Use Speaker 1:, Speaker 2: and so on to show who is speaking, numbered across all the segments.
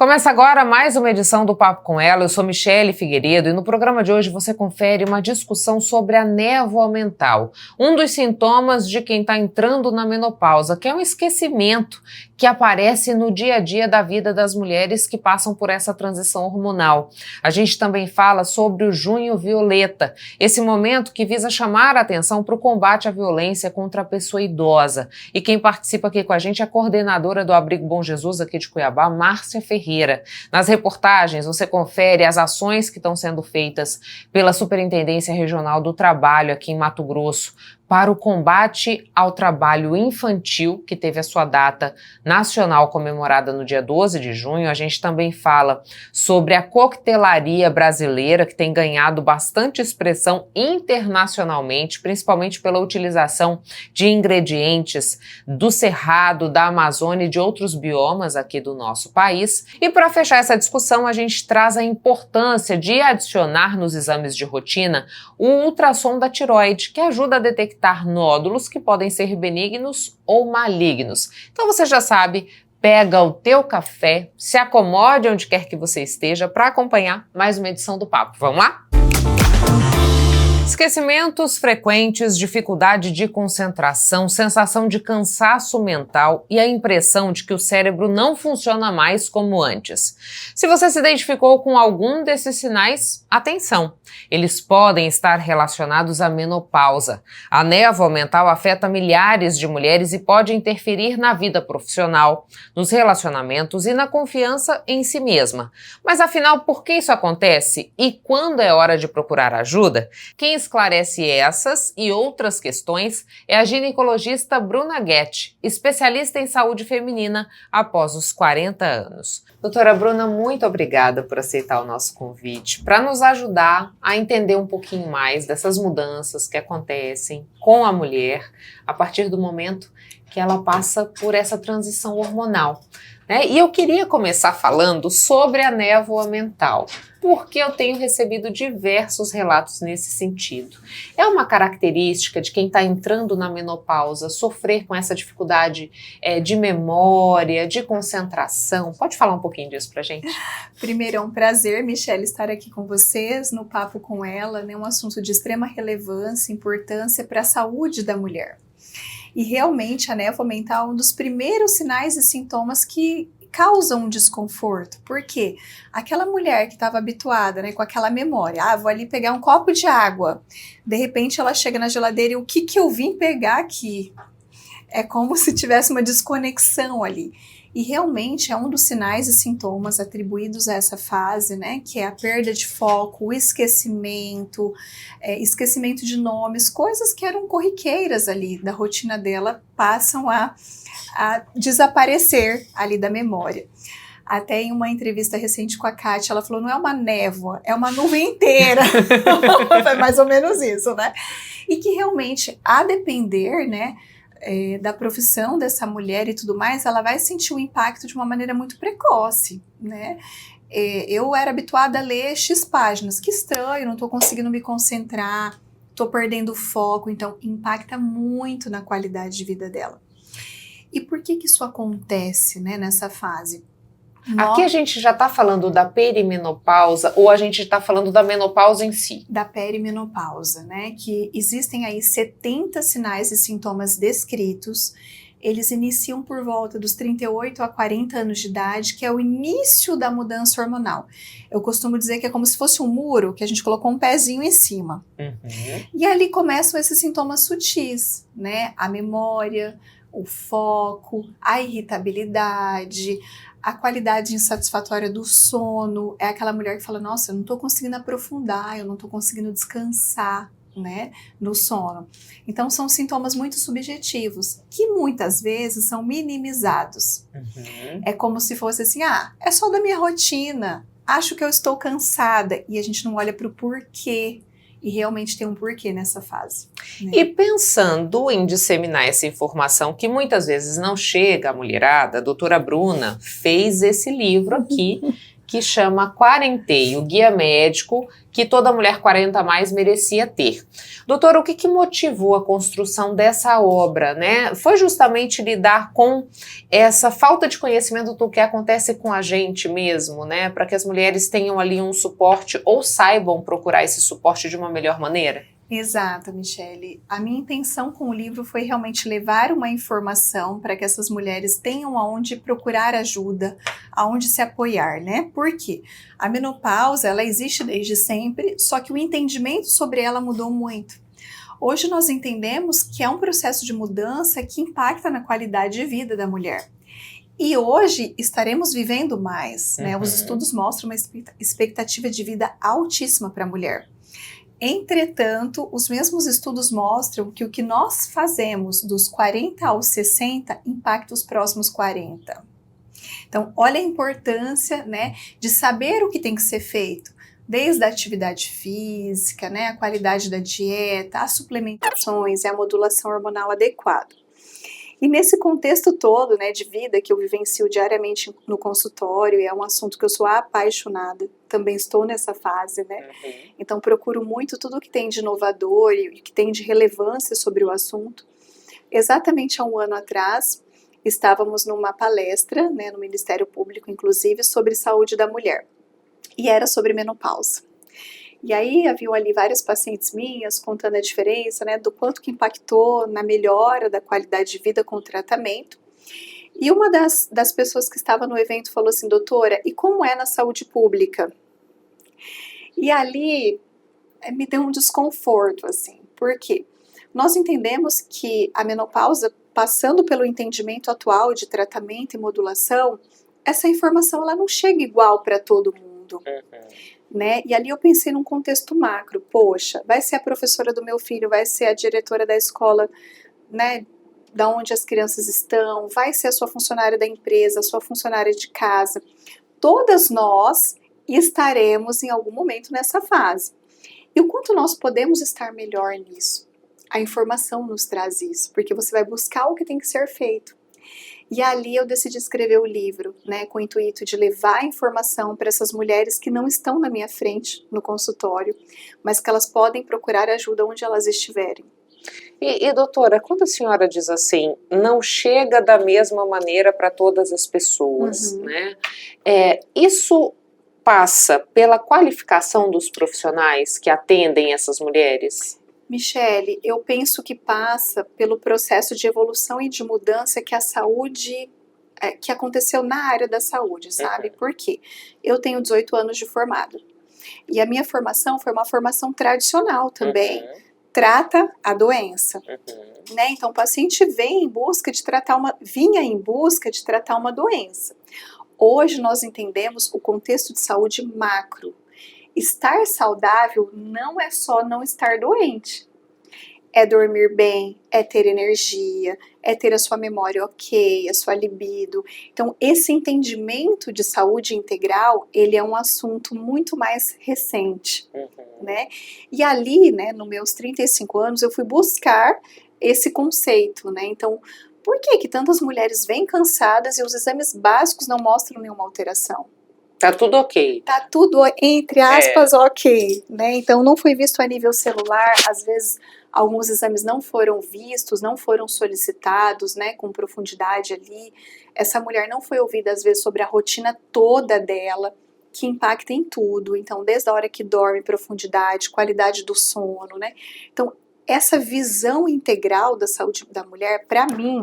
Speaker 1: Começa agora mais uma edição do Papo com Ela. Eu sou Michele Figueiredo e no programa de hoje você confere uma discussão sobre a névoa mental, um dos sintomas de quem está entrando na menopausa, que é um esquecimento que aparece no dia a dia da vida das mulheres que passam por essa transição hormonal. A gente também fala sobre o Junho Violeta, esse momento que visa chamar a atenção para o combate à violência contra a pessoa idosa. E quem participa aqui com a gente é a coordenadora do Abrigo Bom Jesus aqui de Cuiabá, Márcia Ferreira. Nas reportagens você confere as ações que estão sendo feitas pela Superintendência Regional do Trabalho aqui em Mato Grosso para o combate ao trabalho infantil, que teve a sua data nacional comemorada no dia 12 de junho. A gente também fala sobre a coquetelaria brasileira, que tem ganhado bastante expressão internacionalmente, principalmente pela utilização de ingredientes do Cerrado, da Amazônia e de outros biomas aqui do nosso país. E para fechar essa discussão, a gente traz a importância de adicionar nos exames de rotina o ultrassom da tireoide, que ajuda a detectar nódulos que podem ser benignos ou malignos. Então você já sabe, pega o teu café, se acomode onde quer que você esteja para acompanhar mais uma edição do Papo. Vamos lá? Esquecimentos frequentes, dificuldade de concentração, sensação de cansaço mental e a impressão de que o cérebro não funciona mais como antes. Se você se identificou com algum desses sinais, atenção! Eles podem estar relacionados à menopausa. A névoa mental afeta milhares de mulheres e pode interferir na vida profissional, nos relacionamentos e na confiança em si mesma. Mas afinal, por que isso acontece e quando é hora de procurar ajuda? Quem esclarece essas e outras questões é a ginecologista Bruna Guetti, especialista em saúde feminina após os 40 anos. Doutora Bruna, muito obrigada por aceitar o nosso convite para nos ajudar a entender um pouquinho mais dessas mudanças que acontecem com a mulher a partir do momento que ela passa por essa transição hormonal, né? E eu queria começar falando sobre a névoa mental, porque eu tenho recebido diversos relatos nesse sentido. É uma característica de quem está entrando na menopausa sofrer com essa dificuldade de memória, de concentração? Pode falar um pouquinho disso pra gente?
Speaker 2: Primeiro, é um prazer, Michele, estar aqui com vocês no Papo com Ela, né? Um assunto de extrema relevância e importância para a saúde da mulher. E realmente a névoa mental é um dos primeiros sinais e sintomas que causam um desconforto. Por quê? Aquela mulher que estava habituada, né, com aquela memória, vou ali pegar um copo de água, de repente ela chega na geladeira e o que eu vim pegar aqui? É como se tivesse uma desconexão ali. E realmente é um dos sinais e sintomas atribuídos a essa fase, né? Que é a perda de foco, o esquecimento, esquecimento de nomes, coisas que eram corriqueiras ali da rotina dela passam a desaparecer ali da memória. Até em uma entrevista recente com a Kátia, ela falou, não é uma névoa, é uma nuvem inteira. Foi mais ou menos isso, né? E que realmente, a depender, né, da profissão dessa mulher e tudo mais, ela vai sentir o impacto de uma maneira muito precoce, né? Eu era habituada a ler X páginas, que estranho, não estou conseguindo me concentrar, estou perdendo o foco, então impacta muito na qualidade de vida dela. E por que isso acontece, né, nessa fase?
Speaker 1: Aqui a gente já está falando da perimenopausa ou a gente está falando da menopausa em si?
Speaker 2: Da perimenopausa, né? Que existem aí 70 sinais e sintomas descritos. Eles iniciam por volta dos 38 a 40 anos de idade, que é o início da mudança hormonal. Eu costumo dizer que é como se fosse um muro que a gente colocou um pezinho em cima. E ali começam esses sintomas sutis, né? A memória, o foco, a irritabilidade, a qualidade insatisfatória do sono. É aquela mulher que fala, nossa, eu não estou conseguindo aprofundar, eu não estou conseguindo descansar, né, no sono. Então são sintomas muito subjetivos, que muitas vezes são minimizados. É como se fosse assim, é só da minha rotina, acho que eu estou cansada, e a gente não olha para o porquê. E realmente tem um porquê nessa fase, né?
Speaker 1: E pensando em disseminar essa informação que muitas vezes não chega à mulherada, a doutora Bruna fez esse livro aqui, que chama Quarenteio, guia médico que toda mulher 40 a mais merecia ter. Doutora, o que motivou a construção dessa obra, né? Foi justamente lidar com essa falta de conhecimento do que acontece com a gente mesmo, né? Para que as mulheres tenham ali um suporte ou saibam procurar esse suporte de uma melhor maneira?
Speaker 2: Exato, Michele. A minha intenção com o livro foi realmente levar uma informação para que essas mulheres tenham aonde procurar ajuda, aonde se apoiar, né? Porque a menopausa, ela existe desde sempre, só que o entendimento sobre ela mudou muito. Hoje nós entendemos que é um processo de mudança que impacta na qualidade de vida da mulher. E hoje estaremos vivendo mais, né? Os estudos mostram uma expectativa de vida altíssima para a mulher. Entretanto, os mesmos estudos mostram que o que nós fazemos dos 40 aos 60 impacta os próximos 40. Então, olha a importância, né, de saber o que tem que ser feito, desde a atividade física, né, a qualidade da dieta, as suplementações e a modulação hormonal adequada. E nesse contexto todo, né, de vida que eu vivencio diariamente no consultório, e é um assunto que eu sou apaixonada, também estou nessa fase, né? Então procuro muito tudo que tem de inovador e que tem de relevância sobre o assunto. Exatamente há um ano atrás, estávamos numa palestra, né, no Ministério Público, inclusive, sobre saúde da mulher. E era sobre menopausa. E aí haviam ali várias pacientes minhas contando a diferença, né, do quanto que impactou na melhora da qualidade de vida com o tratamento. E uma das pessoas que estava no evento falou assim: doutora, e como é na saúde pública? E ali me deu um desconforto, assim, porque nós entendemos que a menopausa, passando pelo entendimento atual de tratamento e modulação, essa informação ela não chega igual para todo mundo. Né? E ali eu pensei num contexto macro, poxa, vai ser a professora do meu filho, vai ser a diretora da escola, né, da onde as crianças estão, vai ser a sua funcionária da empresa, a sua funcionária de casa, todas nós estaremos em algum momento nessa fase. E o quanto nós podemos estar melhor nisso? A informação nos traz isso, porque você vai buscar o que tem que ser feito. E ali eu decidi escrever o livro, né, com o intuito de levar a informação para essas mulheres que não estão na minha frente no consultório, mas que elas podem procurar ajuda onde elas estiverem.
Speaker 1: E doutora, quando a senhora diz assim, não chega da mesma maneira para todas as pessoas, né? Isso passa pela qualificação dos profissionais que atendem essas mulheres?
Speaker 2: Michele, eu penso que passa pelo processo de evolução e de mudança que a saúde, que aconteceu na área da saúde, sabe? Por quê? Eu tenho 18 anos de formado. E a minha formação foi uma formação tradicional também. Trata a doença. Né? Então o paciente vinha em busca de tratar uma doença. Hoje nós entendemos o contexto de saúde macro. Estar saudável não é só não estar doente. É dormir bem, é ter energia, é ter a sua memória ok, a sua libido. Então, esse entendimento de saúde integral, ele é um assunto muito mais recente, né? E ali, né, nos meus 35 anos, eu fui buscar esse conceito, né? Então, por que tantas mulheres vêm cansadas e os exames básicos não mostram nenhuma alteração?
Speaker 1: Tá tudo ok.
Speaker 2: Tá tudo, entre aspas, ok, né? Então, não foi visto a nível celular, às vezes alguns exames não foram vistos, não foram solicitados, né, com profundidade ali. Essa mulher não foi ouvida, às vezes, sobre a rotina toda dela, que impacta em tudo. Então, desde a hora que dorme, profundidade, qualidade do sono, né? Então, essa visão integral da saúde da mulher, para mim,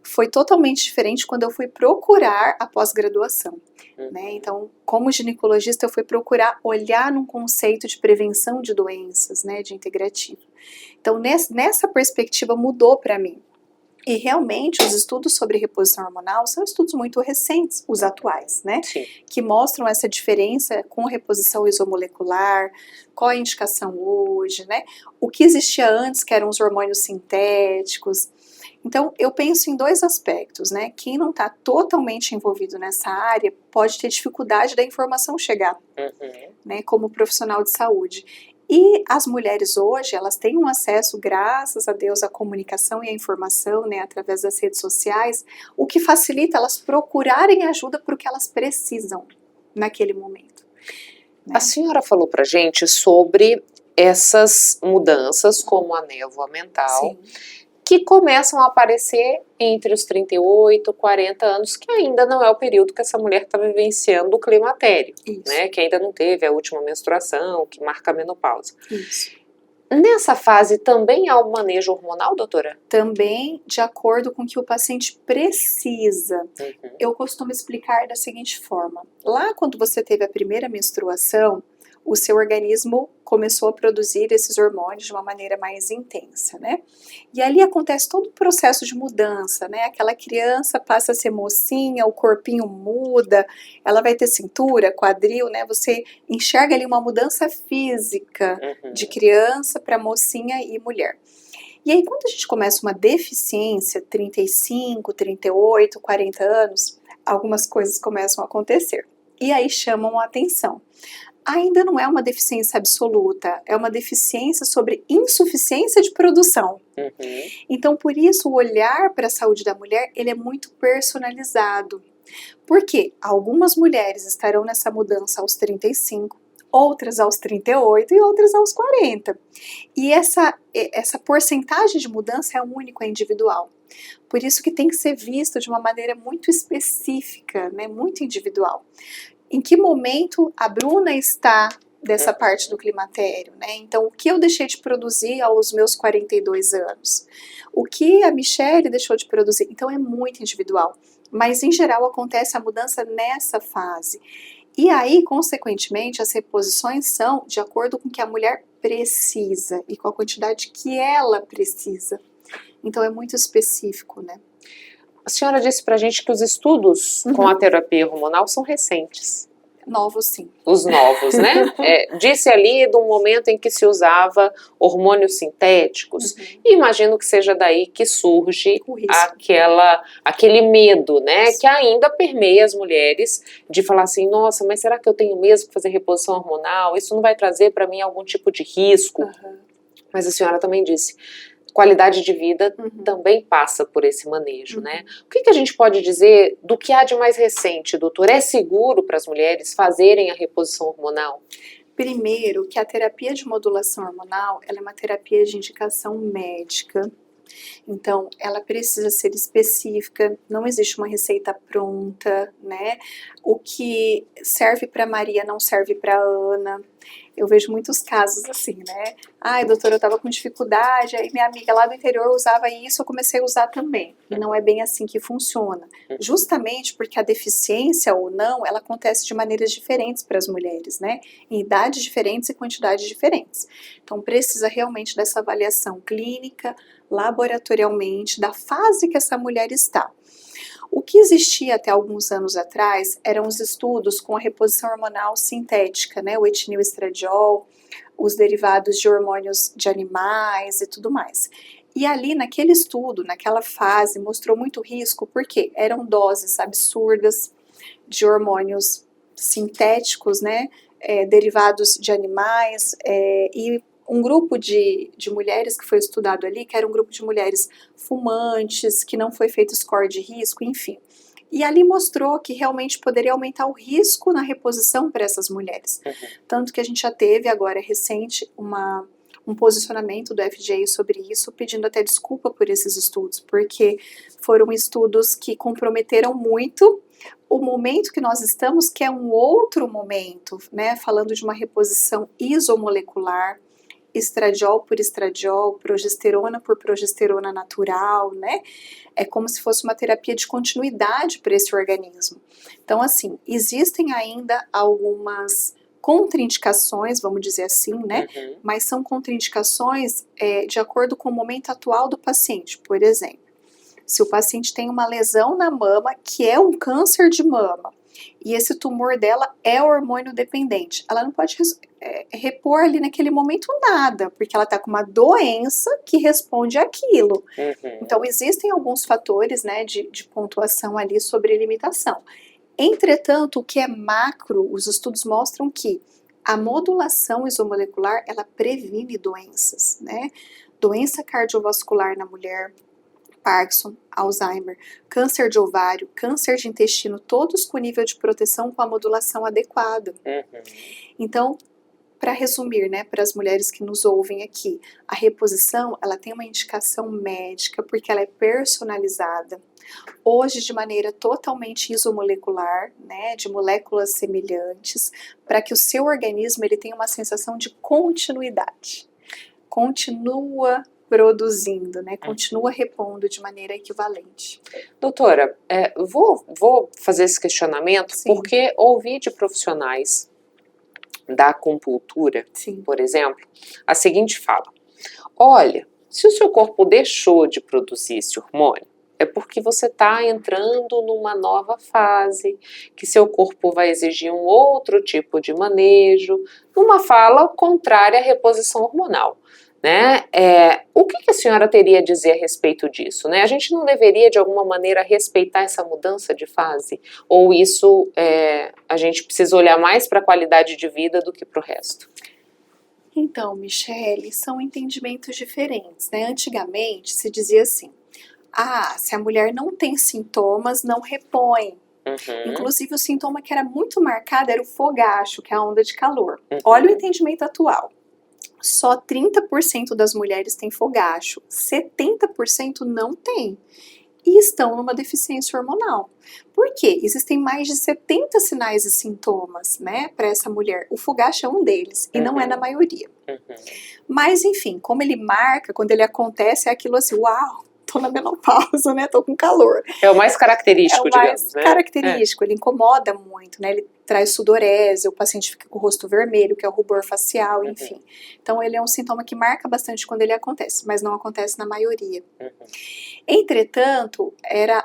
Speaker 2: foi totalmente diferente quando eu fui procurar a pós-graduação, né? Então, como ginecologista, eu fui procurar olhar num conceito de prevenção de doenças, né, de integrativa. Então, nessa perspectiva mudou para mim. E realmente os estudos sobre reposição hormonal são estudos muito recentes, os atuais, né?
Speaker 1: Sim.
Speaker 2: Que mostram essa diferença com reposição isomolecular, qual a indicação hoje, né? O que existia antes, que eram os hormônios sintéticos. Então, eu penso em dois aspectos, né? Quem não está totalmente envolvido nessa área pode ter dificuldade da informação chegar, né? Como profissional de saúde. E as mulheres hoje, elas têm um acesso, graças a Deus, à comunicação e à informação, né? Através das redes sociais, o que facilita elas procurarem ajuda para o que elas precisam. naquele momento. Né?
Speaker 1: A senhora falou pra gente sobre essas mudanças, como a névoa mental,
Speaker 2: Sim.
Speaker 1: que começam a aparecer entre os 38 e 40 anos, que ainda não é o período que essa mulher está vivenciando o climatério,
Speaker 2: Isso.
Speaker 1: né? Que ainda não teve a última menstruação, que marca a menopausa.
Speaker 2: Isso.
Speaker 1: Nessa fase também há um manejo hormonal, doutora?
Speaker 2: Também de acordo com o que o paciente precisa.
Speaker 1: Uhum.
Speaker 2: Eu costumo explicar da seguinte forma: lá quando você teve a primeira menstruação, o seu organismo começou a produzir esses hormônios de uma maneira mais intensa, né? E ali acontece todo o processo de mudança, né? Aquela criança passa a ser mocinha, o corpinho muda, ela vai ter cintura, quadril, né? Você enxerga ali uma mudança física de criança para mocinha e mulher. E aí, quando a gente começa uma deficiência, 35, 38, 40 anos, algumas coisas começam a acontecer. E aí chamam a atenção. Ainda não é uma deficiência absoluta, é uma deficiência sobre insuficiência de produção.
Speaker 1: Uhum.
Speaker 2: Então, por isso, o olhar para a saúde da mulher, ele é muito personalizado. Porque algumas mulheres estarão nessa mudança aos 35, outras aos 38 e outras aos 40. E essa porcentagem de mudança é única, é individual. Por isso que tem que ser visto de uma maneira muito específica, né, muito individual. Em que momento a Bruna está dessa parte do climatério, né? Então, o que eu deixei de produzir aos meus 42 anos? O que a Michele deixou de produzir? Então, é muito individual. Mas, em geral, acontece a mudança nessa fase. E aí, consequentemente, as reposições são de acordo com o que a mulher precisa e com a quantidade que ela precisa. Então, é muito específico, né?
Speaker 1: A senhora disse pra gente que os estudos com a terapia hormonal são recentes.
Speaker 2: Novos, sim.
Speaker 1: Os novos, né? Disse ali do momento em que se usava hormônios sintéticos. E imagino que seja daí que surge
Speaker 2: O risco.
Speaker 1: aquele medo, né? Que ainda permeia as mulheres de falar assim, nossa, mas será que eu tenho mesmo que fazer reposição hormonal? Isso não vai trazer para mim algum tipo de risco? Mas a senhora também disse, qualidade de vida também passa por esse manejo, né? O que a gente pode dizer do que há de mais recente, doutor? É seguro para as mulheres fazerem a reposição hormonal?
Speaker 2: Primeiro, que a terapia de modulação hormonal, ela é uma terapia de indicação médica. Então, ela precisa ser específica, não existe uma receita pronta, né? O que serve para Maria não serve para Ana. Eu vejo muitos casos assim, né? Ai, doutora, eu estava com dificuldade, aí minha amiga lá do interior usava isso, eu comecei a usar também. E não é bem assim que funciona. Justamente porque a deficiência ou não, ela acontece de maneiras diferentes para as mulheres, né? Em idades diferentes e quantidades diferentes. Então, precisa realmente dessa avaliação clínica, laboratorialmente, da fase que essa mulher está. O que existia até alguns anos atrás eram os estudos com a reposição hormonal sintética, né, o etinil estradiol, os derivados de hormônios de animais e tudo mais. E ali naquele estudo, naquela fase, mostrou muito risco porque eram doses absurdas de hormônios sintéticos, né, derivados de animais e um grupo de mulheres que foi estudado ali, que era um grupo de mulheres fumantes, que não foi feito score de risco, enfim. E ali mostrou que realmente poderia aumentar o risco na reposição para essas mulheres. Tanto que a gente já teve agora recente um posicionamento do FDA sobre isso, pedindo até desculpa por esses estudos, porque foram estudos que comprometeram muito o momento que nós estamos, que é um outro momento, né? Falando de uma reposição isomolecular, estradiol por estradiol, progesterona por progesterona natural, né? É como se fosse uma terapia de continuidade para esse organismo. Então, assim, existem ainda algumas contraindicações, vamos dizer assim, né? Mas são contraindicações de acordo com o momento atual do paciente. Por exemplo, se o paciente tem uma lesão na mama, que é um câncer de mama, e esse tumor dela é hormônio dependente, ela não pode repor ali naquele momento nada, porque ela está com uma doença que responde àquilo. Então, existem alguns fatores, né, de pontuação ali sobre limitação. Entretanto, o que é macro, os estudos mostram que a modulação isomolecular, ela previne doenças, né? Doença cardiovascular na mulher, Parkinson, Alzheimer, câncer de ovário, câncer de intestino, todos com nível de proteção com a modulação adequada. Então, para resumir, né, para as mulheres que nos ouvem aqui, a reposição, ela tem uma indicação médica porque ela é personalizada. Hoje, de maneira totalmente isomolecular, né, de moléculas semelhantes, para que o seu organismo ele tenha uma sensação de continuidade. Continua produzindo, né, continua repondo de maneira equivalente.
Speaker 1: Doutora, vou fazer esse questionamento. Sim. Porque ouvi de profissionais da acupuntura, sim, por exemplo, a seguinte fala: olha, se o seu corpo deixou de produzir esse hormônio, é porque você está entrando numa nova fase, que seu corpo vai exigir um outro tipo de manejo, numa fala contrária à reposição hormonal. Né? O que a senhora teria a dizer a respeito disso? Né? A gente não deveria, de alguma maneira, respeitar essa mudança de fase? Ou isso, a gente precisa olhar mais para a qualidade de vida do que para o resto?
Speaker 2: Então, Michele, são entendimentos diferentes. Né? Antigamente, se dizia assim, se a mulher não tem sintomas, não repõe. Inclusive, o sintoma que era muito marcado era o fogacho, que é a onda de calor. Olha o entendimento atual. Só 30% das mulheres têm fogacho, 70% não tem e estão numa deficiência hormonal. Por quê? Existem mais de 70 sinais e sintomas, né, para essa mulher. O fogacho é um deles e não é na maioria. Mas, enfim, como ele marca, quando ele acontece, é aquilo assim, uau, tô na menopausa, né, tô com calor.
Speaker 1: É o mais característico, digamos, né? É o mais
Speaker 2: característico, ele incomoda muito, né, ele traz sudorese, o paciente fica com o rosto vermelho, que é o rubor facial, enfim. Então, ele é um sintoma que marca bastante quando ele acontece, mas não acontece na maioria. Entretanto,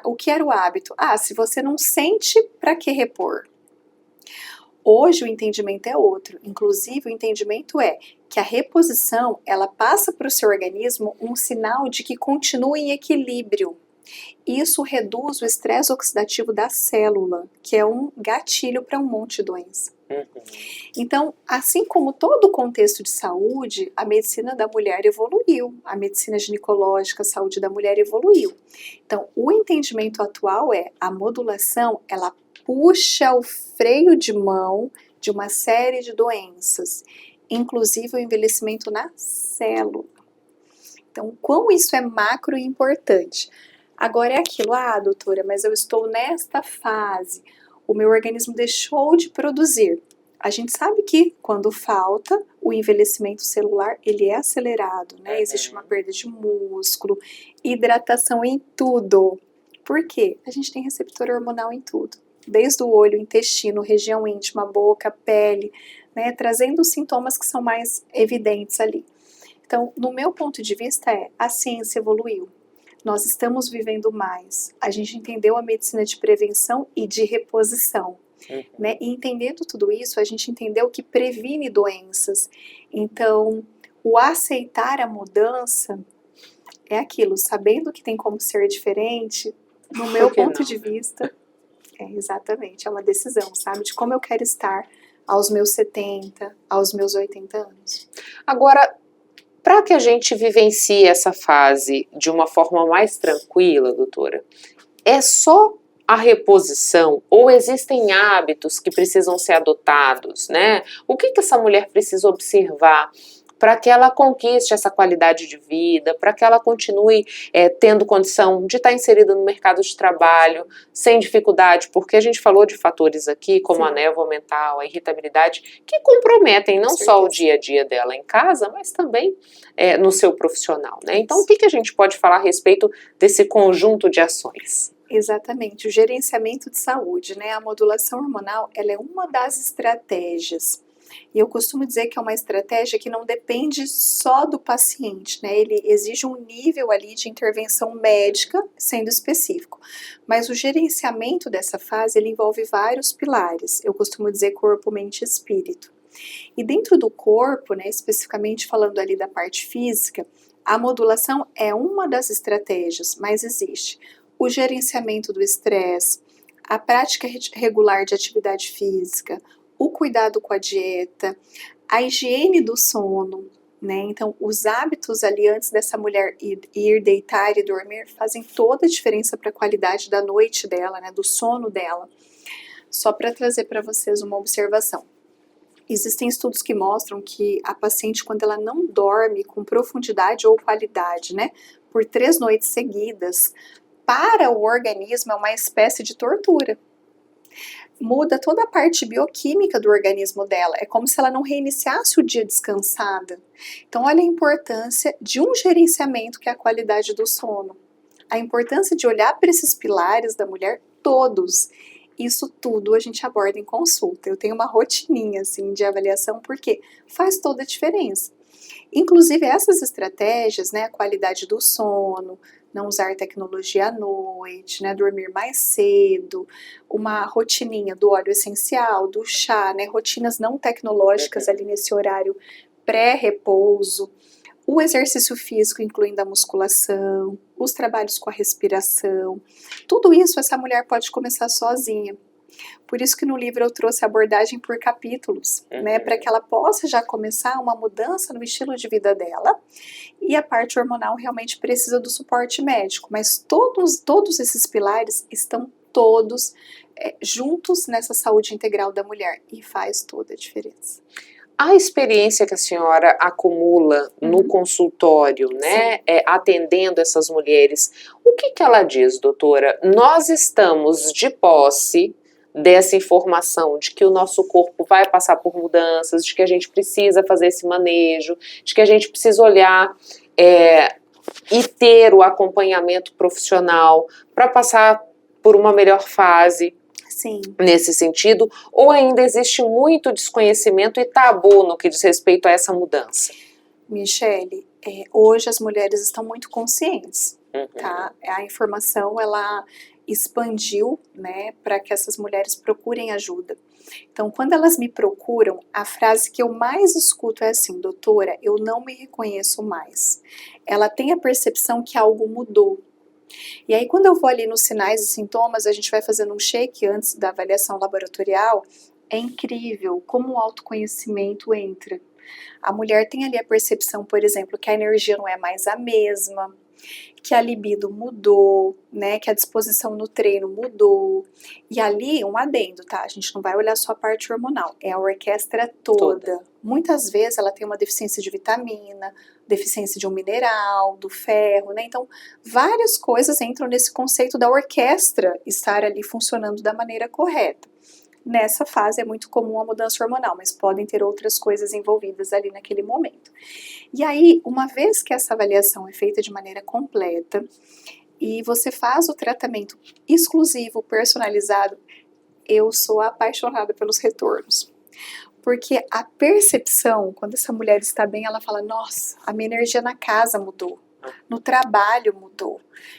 Speaker 2: o que era o hábito? Se você não sente, para que repor? Hoje o entendimento é outro, inclusive o entendimento é que a reposição, ela passa para o seu organismo um sinal de que continua em equilíbrio. Isso reduz o estresse oxidativo da célula, que é um gatilho para um monte de doença. Então, assim como todo o contexto de saúde, a medicina da mulher evoluiu, a medicina ginecológica, a saúde da mulher evoluiu. Então, o entendimento atual é a modulação, ela puxa o freio de mão de uma série de doenças, inclusive o envelhecimento na célula. Então, como isso é macro e importante. Agora é aquilo, doutora, mas eu estou nesta fase, o meu organismo deixou de produzir. A gente sabe que quando falta, o envelhecimento celular, ele é acelerado, né? Existe uma perda de músculo, hidratação em tudo. Por quê? A gente tem receptor hormonal em tudo. Desde o olho, intestino, região íntima, boca, pele, né? Trazendo os sintomas que são mais evidentes ali. Então, no meu ponto de vista a ciência evoluiu. Nós estamos vivendo mais. A gente entendeu a medicina de prevenção e de reposição. Né? E entendendo tudo isso, a gente entendeu que previne doenças. Então, o aceitar a mudança é aquilo, sabendo que tem como ser diferente, no meu ponto de vista, exatamente, é uma decisão, sabe? De como eu quero estar aos meus 70, aos meus 80 anos.
Speaker 1: Agora, para que a gente vivencie essa fase de uma forma mais tranquila, doutora, é só a reposição ou existem hábitos que precisam ser adotados, né? O que essa mulher precisa observar para que ela conquiste essa qualidade de vida, para que ela continue tendo condição de estar inserida no mercado de trabalho sem dificuldade, porque a gente falou de fatores aqui, como a névoa mental, a irritabilidade, que comprometem não só o dia a dia dela em casa, mas também no seu profissional, né? Então, o que a gente pode falar a respeito desse conjunto de ações?
Speaker 2: Exatamente, o gerenciamento de saúde, né? A modulação hormonal, ela é uma das estratégias. E eu costumo dizer que é uma estratégia que não depende só do paciente, né? Ele exige um nível ali de intervenção médica, sendo específico. Mas o gerenciamento dessa fase, ele envolve vários pilares. Eu costumo dizer corpo, mente e espírito. E dentro do corpo, né, especificamente falando ali da parte física, a modulação é uma das estratégias, mas existe o gerenciamento do estresse, a prática regular de atividade física, o cuidado com a dieta, a higiene do sono, né? Então, os hábitos ali antes dessa mulher ir deitar e dormir fazem toda a diferença para a qualidade da noite dela, né? Do sono dela. Só para trazer para vocês uma observação. Existem estudos que mostram que a paciente, quando ela não dorme com profundidade ou qualidade, né? Por 3 noites seguidas, para o organismo é uma espécie de tortura. Muda toda a parte bioquímica do organismo dela. É como se ela não reiniciasse o dia descansada. Então, olha a importância de um gerenciamento que é a qualidade do sono. A importância de olhar para esses pilares da mulher todos. Isso tudo a gente aborda em consulta. Eu tenho uma rotininha assim de avaliação porque faz toda a diferença. Inclusive essas estratégias, né, a qualidade do sono, não usar tecnologia à noite, né, dormir mais cedo, uma rotininha do óleo essencial, do chá, né, rotinas não tecnológicas ali nesse horário pré-repouso, o exercício físico incluindo a musculação, os trabalhos com a respiração, tudo isso essa mulher pode começar sozinha. Por isso que no livro eu trouxe a abordagem por capítulos, né, para que ela possa já começar uma mudança no estilo de vida dela, e a parte hormonal realmente precisa do suporte médico, mas todos esses pilares estão todos juntos nessa saúde integral da mulher, e faz toda a diferença.
Speaker 1: A experiência que a senhora acumula no consultório, né, atendendo essas mulheres, o que ela diz, doutora? Nós estamos de posse dessa informação de que o nosso corpo vai passar por mudanças, de que a gente precisa fazer esse manejo, de que a gente precisa olhar e ter o acompanhamento profissional para passar por uma melhor fase.
Speaker 2: Sim.
Speaker 1: Nesse sentido, ou ainda existe muito desconhecimento e tabu no que diz respeito a essa mudança?
Speaker 2: Michele, hoje as mulheres estão muito conscientes, tá? A informação, ela expandiu, né, para que essas mulheres procurem ajuda. Então, quando elas me procuram, a frase que eu mais escuto é assim: doutora, eu não me reconheço mais. Ela tem a percepção que algo mudou. E aí, quando eu vou ali nos sinais e sintomas, a gente vai fazendo um check antes da avaliação laboratorial, é incrível como o autoconhecimento entra. A mulher tem ali a percepção, por exemplo, que a energia não é mais a mesma, que a libido mudou, né, que a disposição no treino mudou. E ali, um adendo, tá? A gente não vai olhar só a parte hormonal, é a orquestra toda. Muitas vezes ela tem uma deficiência de vitamina, deficiência de um mineral, do ferro, né? Então, várias coisas entram nesse conceito da orquestra estar ali funcionando da maneira correta. Nessa fase é muito comum a mudança hormonal, mas podem ter outras coisas envolvidas ali naquele momento. E aí, uma vez que essa avaliação é feita de maneira completa e você faz o tratamento exclusivo, personalizado, eu sou apaixonada pelos retornos. Porque a percepção, quando essa mulher está bem, ela fala: nossa, a minha energia na casa mudou, no trabalho mudou.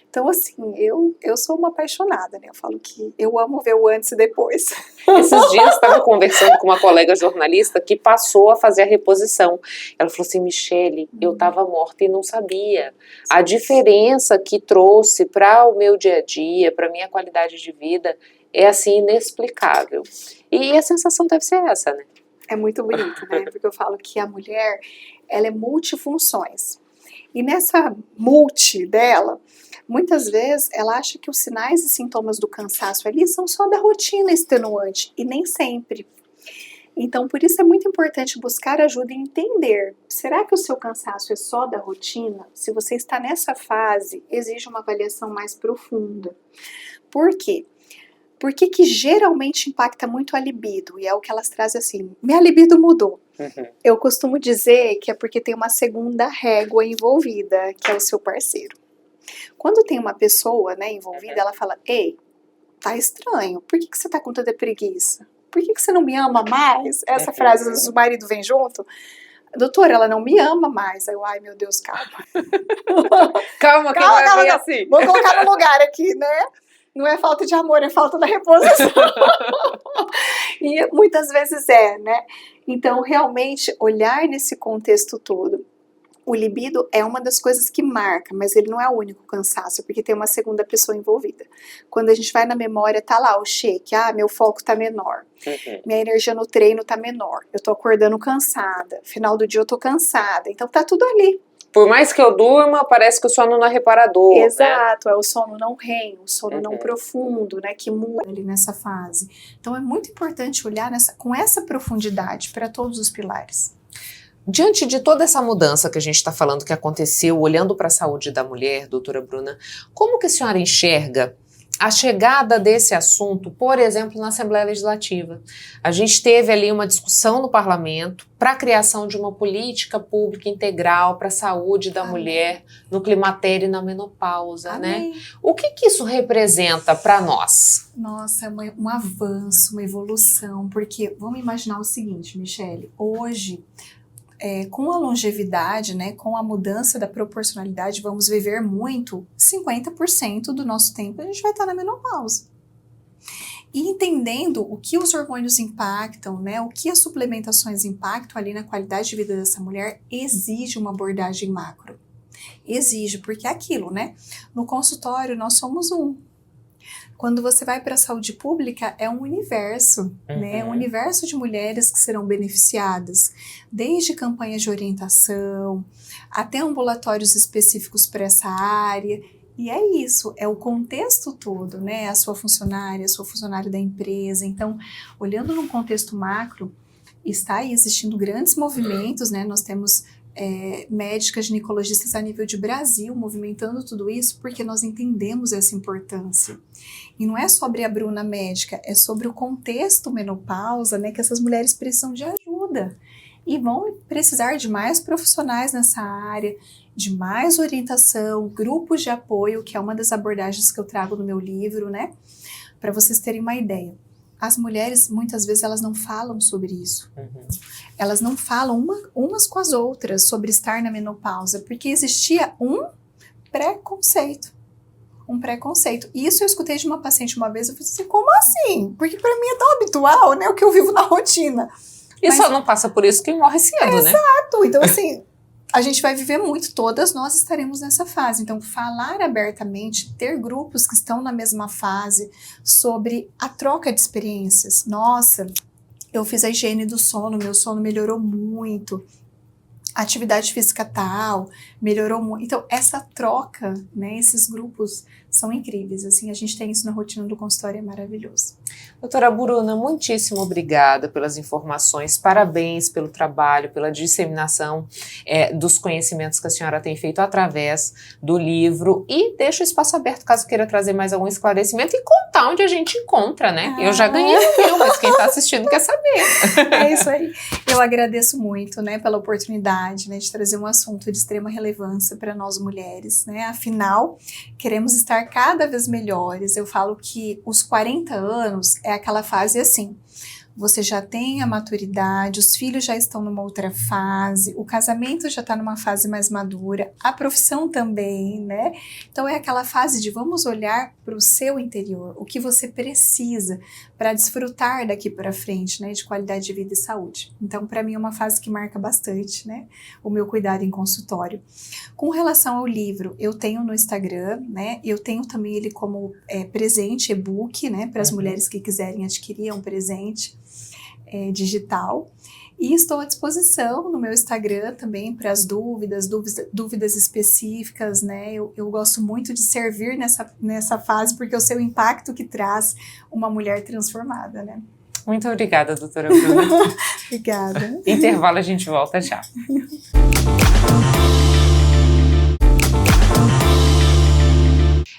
Speaker 2: Então, assim, eu sou uma apaixonada, né? Eu falo que eu amo ver o antes e depois.
Speaker 1: Esses dias eu estava conversando com uma colega jornalista que passou a fazer a reposição. Ela falou assim: Michele, eu estava morta e não sabia. A diferença que trouxe para o meu dia a dia, para a minha qualidade de vida, é assim inexplicável. E a sensação deve ser essa, né?
Speaker 2: É muito bonito, né? Porque eu falo que a mulher, ela é multifunções. E nessa multi dela, muitas vezes ela acha que os sinais e sintomas do cansaço ali são só da rotina extenuante, e nem sempre. Então, por isso é muito importante buscar ajuda e entender: será que o seu cansaço é só da rotina? Se você está nessa fase, exige uma avaliação mais profunda. Por quê? Por que geralmente impacta muito a libido? E é o que elas trazem assim: minha libido mudou. Eu costumo dizer que é porque tem uma segunda régua envolvida, que é o seu parceiro. Quando tem uma pessoa, né, envolvida, ela fala: ei, tá estranho, por que você tá com tanta preguiça? Por que você não me ama mais? Essa frase, o marido vem junto. Doutora, ela não me ama mais. Aí eu: ai meu Deus, calma.
Speaker 1: Calma, que não é bem assim.
Speaker 2: Vou colocar no lugar aqui, né? Não é falta de amor, é falta da reposição. E muitas vezes né? Então, realmente, olhar nesse contexto todo. O libido é uma das coisas que marca, mas ele não é o único cansaço, porque tem uma segunda pessoa envolvida. Quando a gente vai na memória, tá lá o shake, meu foco tá menor, minha energia no treino tá menor, eu tô acordando cansada, final do dia eu tô cansada, então tá tudo ali.
Speaker 1: Por mais que eu durma, parece que o sono não é reparador.
Speaker 2: Exato, é o sono não REM, o sono não profundo, né, que muda ali nessa fase. Então é muito importante olhar com essa profundidade para todos os pilares.
Speaker 1: Diante de toda essa mudança que a gente está falando que aconteceu, olhando para a saúde da mulher, doutora Bruna, como que a senhora enxerga a chegada desse assunto, por exemplo, na Assembleia Legislativa? A gente teve ali uma discussão no parlamento para a criação de uma política pública integral para a saúde da mulher no climatério e na menopausa, né? O que isso representa para nós?
Speaker 2: Nossa, é um avanço, uma evolução, porque vamos imaginar o seguinte, Michele, hoje, com a longevidade, né, com a mudança da proporcionalidade, vamos viver muito, 50% do nosso tempo a gente vai estar na menopausa. E entendendo o que os hormônios impactam, né, o que as suplementações impactam ali na qualidade de vida dessa mulher, exige uma abordagem macro. Exige, porque é aquilo, né? No consultório nós somos um. Quando você vai para a saúde pública, é um universo, né? Um universo de mulheres que serão beneficiadas, desde campanhas de orientação, até ambulatórios específicos para essa área. E é isso, é o contexto todo, né? A sua funcionária da empresa. Então, olhando num contexto macro, está aí existindo grandes movimentos, né? Nós temos médicas ginecologistas a nível de Brasil movimentando tudo isso porque nós entendemos essa importância. E não é sobre a Bruna médica, é sobre o contexto menopausa, né, que essas mulheres precisam de ajuda e vão precisar de mais profissionais nessa área, de mais orientação, grupos de apoio, que é uma das abordagens que eu trago no meu livro, né, para vocês terem uma ideia. As mulheres, muitas vezes, elas não falam sobre isso. Elas não falam umas com as outras sobre estar na menopausa, porque existia um preconceito. E isso eu escutei de uma paciente uma vez, eu falei assim, como assim? Porque para mim é tão habitual, né, o que eu vivo na rotina.
Speaker 1: E só não passa por isso quem morre cedo, né?
Speaker 2: Exato, então assim, a gente vai viver muito, todas nós estaremos nessa fase. Então, falar abertamente, ter grupos que estão na mesma fase sobre a troca de experiências. Nossa, eu fiz a higiene do sono, meu sono melhorou muito. A atividade física tal, melhorou muito. Então, essa troca, né, esses grupos são incríveis. Assim, a gente tem isso na rotina do consultório, é maravilhoso.
Speaker 1: Doutora Bruna, muitíssimo obrigada pelas informações, parabéns pelo trabalho, pela disseminação dos conhecimentos que a senhora tem feito através do livro e deixo o espaço aberto caso queira trazer mais algum esclarecimento e contar onde a gente encontra, né? Eu já ganhei o meu, mas quem está assistindo quer saber.
Speaker 2: É isso aí. Eu agradeço muito, né, pela oportunidade, né, de trazer um assunto de extrema relevância para nós mulheres, né? Afinal, queremos estar cada vez melhores. Eu falo que os 40 anos é aquela fase assim, você já tem a maturidade, os filhos já estão numa outra fase, o casamento já está numa fase mais madura, a profissão também, né? Então é aquela fase de vamos olhar para o seu interior, o que você precisa para desfrutar daqui para frente, né, de qualidade de vida e saúde. Então, para mim é uma fase que marca bastante, né, o meu cuidado em consultório. Com relação ao livro, eu tenho no Instagram, né, eu tenho também ele como presente, e-book, né, para as mulheres que quiserem adquirir, é um presente digital. E estou à disposição no meu Instagram também para as dúvidas específicas, né? Eu gosto muito de servir nessa fase, porque eu sei o impacto que traz uma mulher transformada, né?
Speaker 1: Muito obrigada, doutora Bruna.
Speaker 2: Obrigada.
Speaker 1: Intervalo, a gente volta já.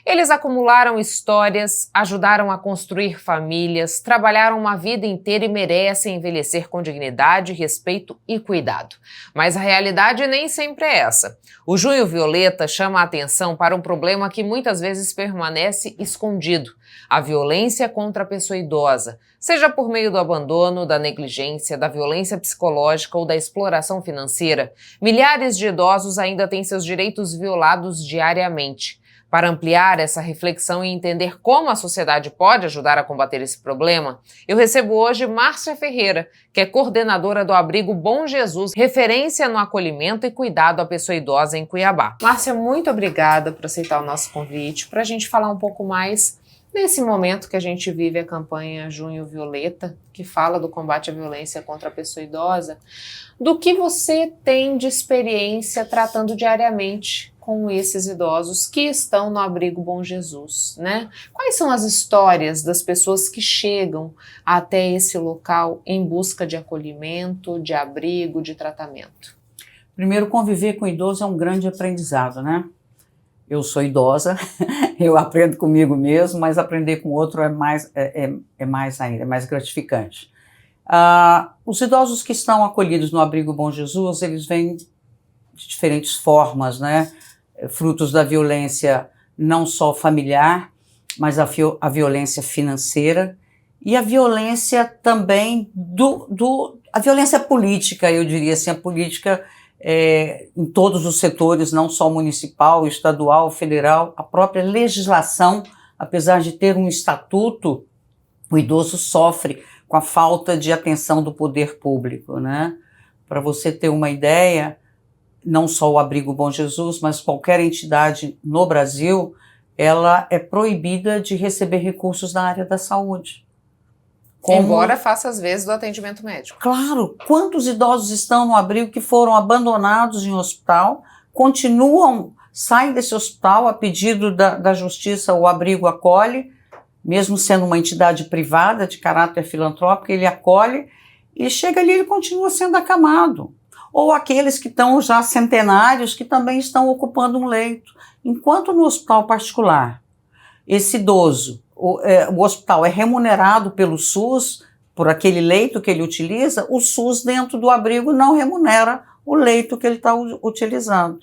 Speaker 1: Eles acumularam histórias, ajudaram a construir famílias, trabalharam uma vida inteira e merecem envelhecer com dignidade, respeito e cuidado. Mas a realidade nem sempre é essa. O Junho Violeta chama a atenção para um problema que muitas vezes permanece escondido: a violência contra a pessoa idosa, seja por meio do abandono, da negligência, da violência psicológica ou da exploração financeira. Milhares de idosos ainda têm seus direitos violados diariamente. Para ampliar essa reflexão e entender como a sociedade pode ajudar a combater esse problema, eu recebo hoje Márcia Ferreira, que é coordenadora do Abrigo Bom Jesus, referência no acolhimento e cuidado à pessoa idosa em Cuiabá. Márcia, muito obrigada por aceitar o nosso convite, para a gente falar um pouco mais nesse momento que a gente vive a campanha Junho Violeta, que fala do combate à violência contra a pessoa idosa. Do que você tem de experiência tratando diariamente com esses idosos que estão no Abrigo Bom Jesus, né? Quais são as histórias das pessoas que chegam até esse local em busca de acolhimento, de abrigo, de tratamento?
Speaker 3: Primeiro, conviver com idoso é um grande aprendizado, né? Eu sou idosa, eu aprendo comigo mesmo, mas aprender com outro é mais ainda, é mais gratificante. Os idosos que estão acolhidos no Abrigo Bom Jesus, eles vêm de diferentes formas, né? Frutos da violência não só familiar, mas a violência financeira e a violência também a violência política, eu diria assim, a política em todos os setores, não só municipal, estadual, federal, a própria legislação, apesar de ter um estatuto, o idoso sofre com a falta de atenção do poder público, né? Para você ter uma ideia, não só o Abrigo Bom Jesus, mas qualquer entidade no Brasil, ela é proibida de receber recursos na área da saúde.
Speaker 1: Embora faça às vezes do atendimento médico.
Speaker 3: Claro, quantos idosos estão no abrigo que foram abandonados em hospital, saem desse hospital a pedido da justiça, o abrigo acolhe, mesmo sendo uma entidade privada de caráter filantrópico, ele acolhe e chega ali e ele continua sendo acamado. Ou aqueles que estão já centenários que também estão ocupando um leito. Enquanto no hospital particular, esse idoso, o hospital é remunerado pelo SUS, por aquele leito que ele utiliza, o SUS dentro do abrigo não remunera o leito que ele está utilizando.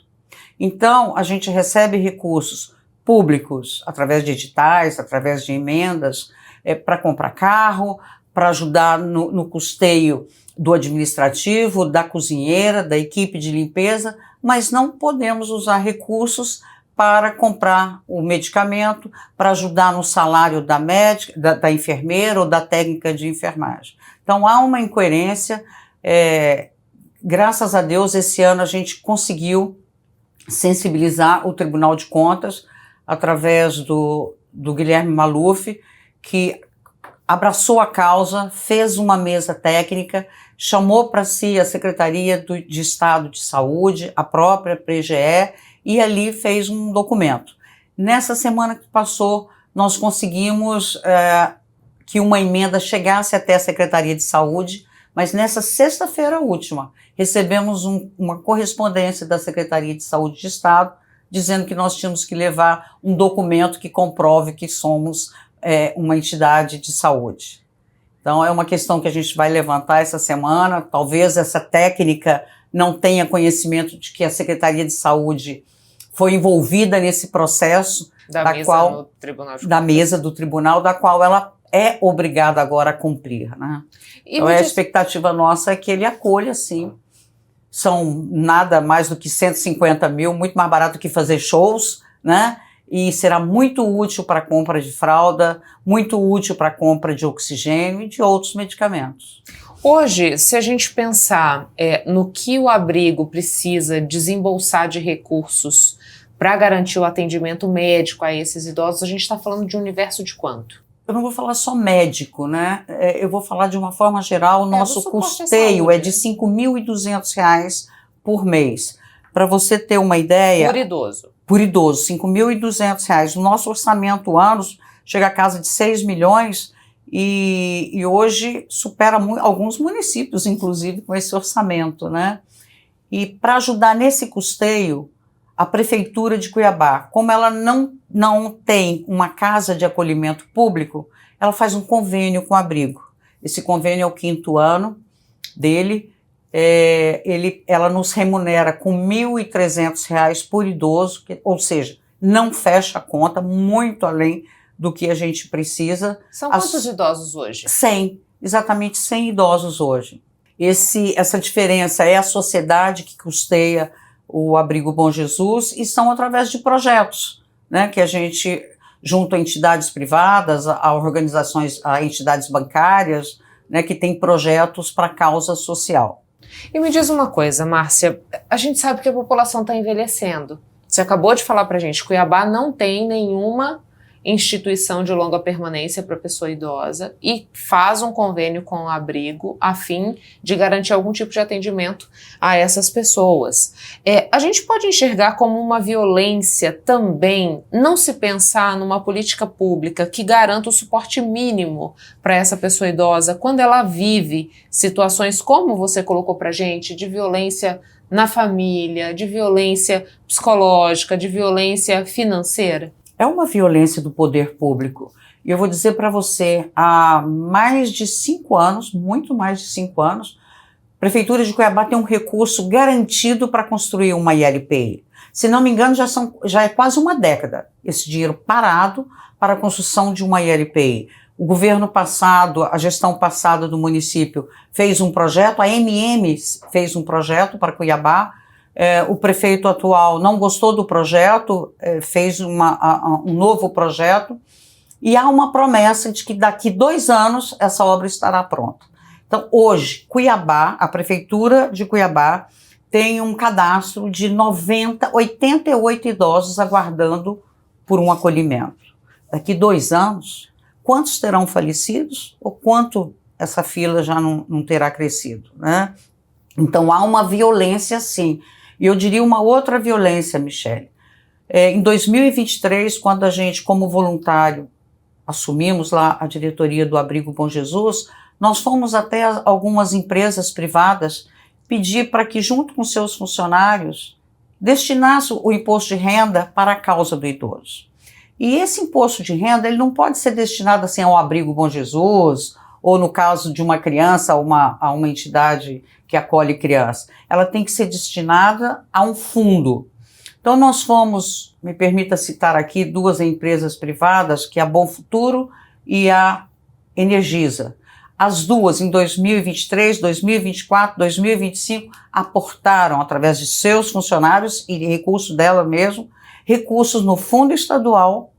Speaker 3: Então, a gente recebe recursos públicos, através de editais, através de emendas, para comprar carro, para ajudar no custeio do administrativo, da cozinheira, da equipe de limpeza, mas não podemos usar recursos para comprar o medicamento, para ajudar no salário da médica, da enfermeira ou da técnica de enfermagem. Então há uma incoerência, graças a Deus esse ano a gente conseguiu sensibilizar o Tribunal de Contas através do Guilherme Maluf, que abraçou a causa, fez uma mesa técnica, chamou para si a Secretaria de Estado de Saúde, a própria PGE, e ali fez um documento. Nessa semana que passou, nós conseguimos que uma emenda chegasse até a Secretaria de Saúde, mas nessa sexta-feira última, recebemos uma correspondência da Secretaria de Saúde de Estado, dizendo que nós tínhamos que levar um documento que comprove que somos uma entidade de saúde. Então é uma questão que a gente vai levantar essa semana, talvez essa técnica não tenha conhecimento de que a Secretaria de Saúde foi envolvida nesse processo da mesa do tribunal, da qual ela é obrigada agora a cumprir, né? Então a expectativa nossa é que ele acolha, sim. São nada mais do que 150 mil, muito mais barato que fazer shows, né? E será muito útil para a compra de fralda, muito útil para a compra de oxigênio e de outros medicamentos.
Speaker 1: Hoje, se a gente pensar no que o abrigo precisa desembolsar de recursos para garantir o atendimento médico a esses idosos, a gente está falando de um universo de quanto?
Speaker 3: Eu não vou falar só médico, né? Eu vou falar de uma forma geral, o nosso custeio é de R$ 5.200 por mês. Para você ter uma ideia...
Speaker 1: Por idoso.
Speaker 3: Por idoso, R$ 5.200. O nosso orçamento ano chega a casa de 6 milhões e hoje supera alguns municípios, inclusive, com esse orçamento, né? E para ajudar nesse custeio, a Prefeitura de Cuiabá, como ela não tem uma casa de acolhimento público, ela faz um convênio com o abrigo. Esse convênio é o 5º ano dele. Ela nos remunera com R$ 1.300 por idoso, ou seja, não fecha a conta, muito além do que a gente precisa.
Speaker 1: São quantos idosos hoje?
Speaker 3: 100, exatamente 100 idosos hoje. Essa diferença é a sociedade que custeia o Abrigo Bom Jesus e são através de projetos, né, que a gente, junto a entidades privadas, a organizações, a entidades bancárias, né, que tem projetos para causa social.
Speaker 1: E me diz uma coisa, Márcia, a gente sabe que a população está envelhecendo. Você acabou de falar para a gente, Cuiabá não tem nenhuma instituição de longa permanência para pessoa idosa e faz um convênio com o abrigo a fim de garantir algum tipo de atendimento a essas pessoas. A gente pode enxergar como uma violência também não se pensar numa política pública que garanta o suporte mínimo para essa pessoa idosa quando ela vive situações como você colocou para a gente, de violência na família, de violência psicológica, de violência financeira?
Speaker 3: É uma violência do poder público. E eu vou dizer para você, há mais de 5 anos, muito mais de 5 anos, a Prefeitura de Cuiabá tem um recurso garantido para construir uma ILPI. Se não me engano, já é quase uma década esse dinheiro parado para a construção de uma ILPI. O governo passado, a gestão passada do município fez um projeto, a MM fez um projeto para Cuiabá. O prefeito atual não gostou do projeto, fez um novo projeto e há uma promessa de que daqui 2 anos essa obra estará pronta. Então hoje, Cuiabá, a Prefeitura de Cuiabá tem um cadastro de 88 idosos aguardando por um acolhimento. Daqui 2 anos, quantos terão falecidos ou quanto essa fila já não terá crescido, né? Então há uma violência sim. E eu diria uma outra violência, Michele. Em 2023, quando a gente, como voluntário, assumimos lá a diretoria do Abrigo Bom Jesus, nós fomos até algumas empresas privadas pedir para que, junto com seus funcionários, destinasse o imposto de renda para a causa do idoso. E esse imposto de renda, ele não pode ser destinado assim ao Abrigo Bom Jesus, ou no caso de uma criança, a uma entidade que acolhe criança. Ela tem que ser destinada a um fundo. Então nós fomos, me permita citar aqui, 2 empresas privadas, que é a Bom Futuro e a Energisa. As duas, em 2023, 2024, 2025, aportaram, através de seus funcionários e recursos dela mesmo, recursos no fundo estadual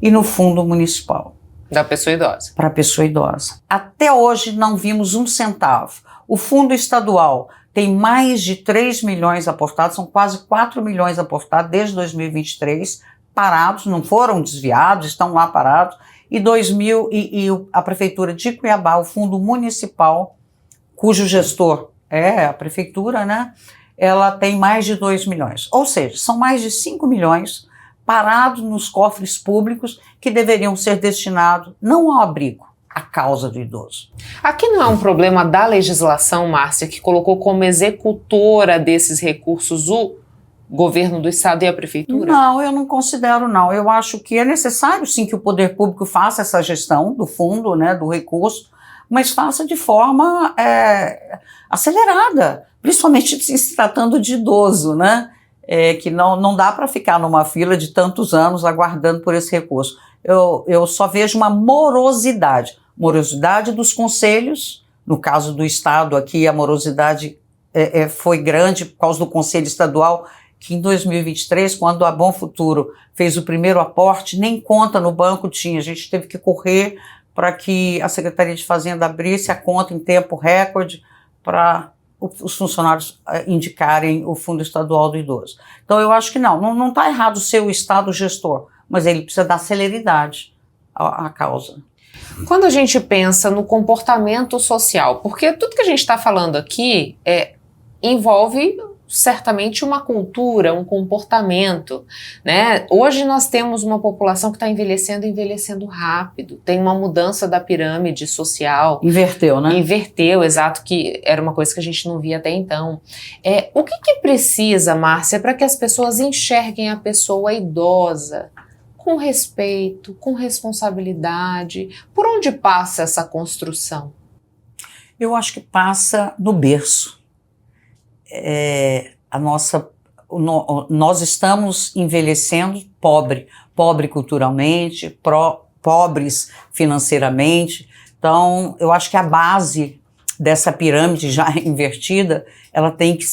Speaker 3: e no fundo municipal.
Speaker 1: Da pessoa idosa.
Speaker 3: Para a pessoa idosa. Até hoje não vimos 1 centavo. O fundo estadual tem mais de 3 milhões aportados, são quase 4 milhões aportados desde 2023, parados, não foram desviados, estão lá parados. E a Prefeitura de Cuiabá, o fundo municipal, cujo gestor é a Prefeitura, né? Ela tem mais de 2 milhões. Ou seja, são mais de 5 milhões parados nos cofres públicos que deveriam ser destinados não ao abrigo, à causa do idoso.
Speaker 1: Aqui não é um problema da legislação, Márcia, que colocou como executora desses recursos o governo do estado e a prefeitura?
Speaker 3: Não, eu não considero não. Eu acho que é necessário sim que o poder público faça essa gestão do fundo, né, do recurso, mas faça de forma acelerada, principalmente se tratando de idoso, né? Que não dá para ficar numa fila de tantos anos aguardando por esse recurso. Eu só vejo uma morosidade dos conselhos. No caso do estado aqui, a morosidade foi grande por causa do conselho estadual, que em 2023, quando a Bom Futuro fez o primeiro aporte, nem conta no banco tinha, a gente teve que correr para que a Secretaria de Fazenda abrisse a conta em tempo recorde para os funcionários indicarem o Fundo Estadual do Idoso. Então eu acho que não está errado ser o Estado gestor, mas ele precisa dar celeridade à causa.
Speaker 1: Quando a gente pensa no comportamento social, porque tudo que a gente está falando aqui envolve certamente uma cultura, um comportamento, né? Hoje nós temos uma população que está envelhecendo rápido, tem uma mudança da pirâmide social.
Speaker 3: Inverteu, né?
Speaker 1: Inverteu, exato, que era uma coisa que a gente não via até então. O que precisa, Márcia, para que as pessoas enxerguem a pessoa idosa com respeito, com responsabilidade? Por onde passa essa construção?
Speaker 3: Eu acho que passa no berço. Nós estamos envelhecendo pobre culturalmente, pobres financeiramente. Então, eu acho que a base dessa pirâmide já invertida, ela tem que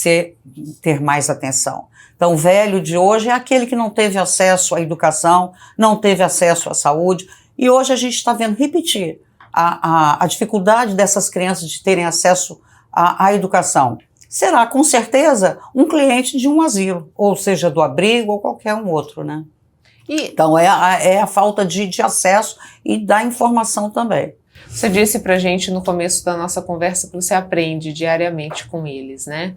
Speaker 3: ter mais atenção. Então, o velho de hoje é aquele que não teve acesso à educação, não teve acesso à saúde, e hoje a gente está vendo repetir a dificuldade dessas crianças de terem acesso à educação. Será, com certeza, um cliente de um asilo, ou seja, do abrigo ou qualquer um outro, né? Então, é a falta de acesso e da informação também.
Speaker 1: Você disse pra gente no começo da nossa conversa que você aprende diariamente com eles, né?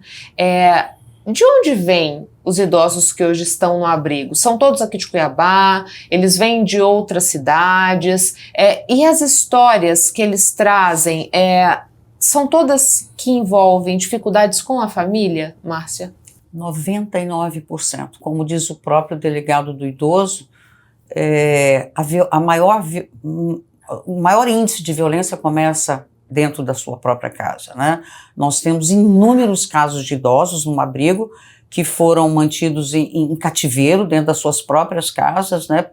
Speaker 1: De onde vêm os idosos que hoje estão no abrigo? São todos aqui de Cuiabá? Eles vêm de outras cidades? E as histórias que eles trazem, são todas que envolvem dificuldades com a família, Márcia?
Speaker 3: 99%. Como diz o próprio delegado do idoso, o maior índice de violência começa dentro da sua própria casa, né? Nós temos inúmeros casos de idosos no abrigo que foram mantidos em cativeiro dentro das suas próprias casas, né?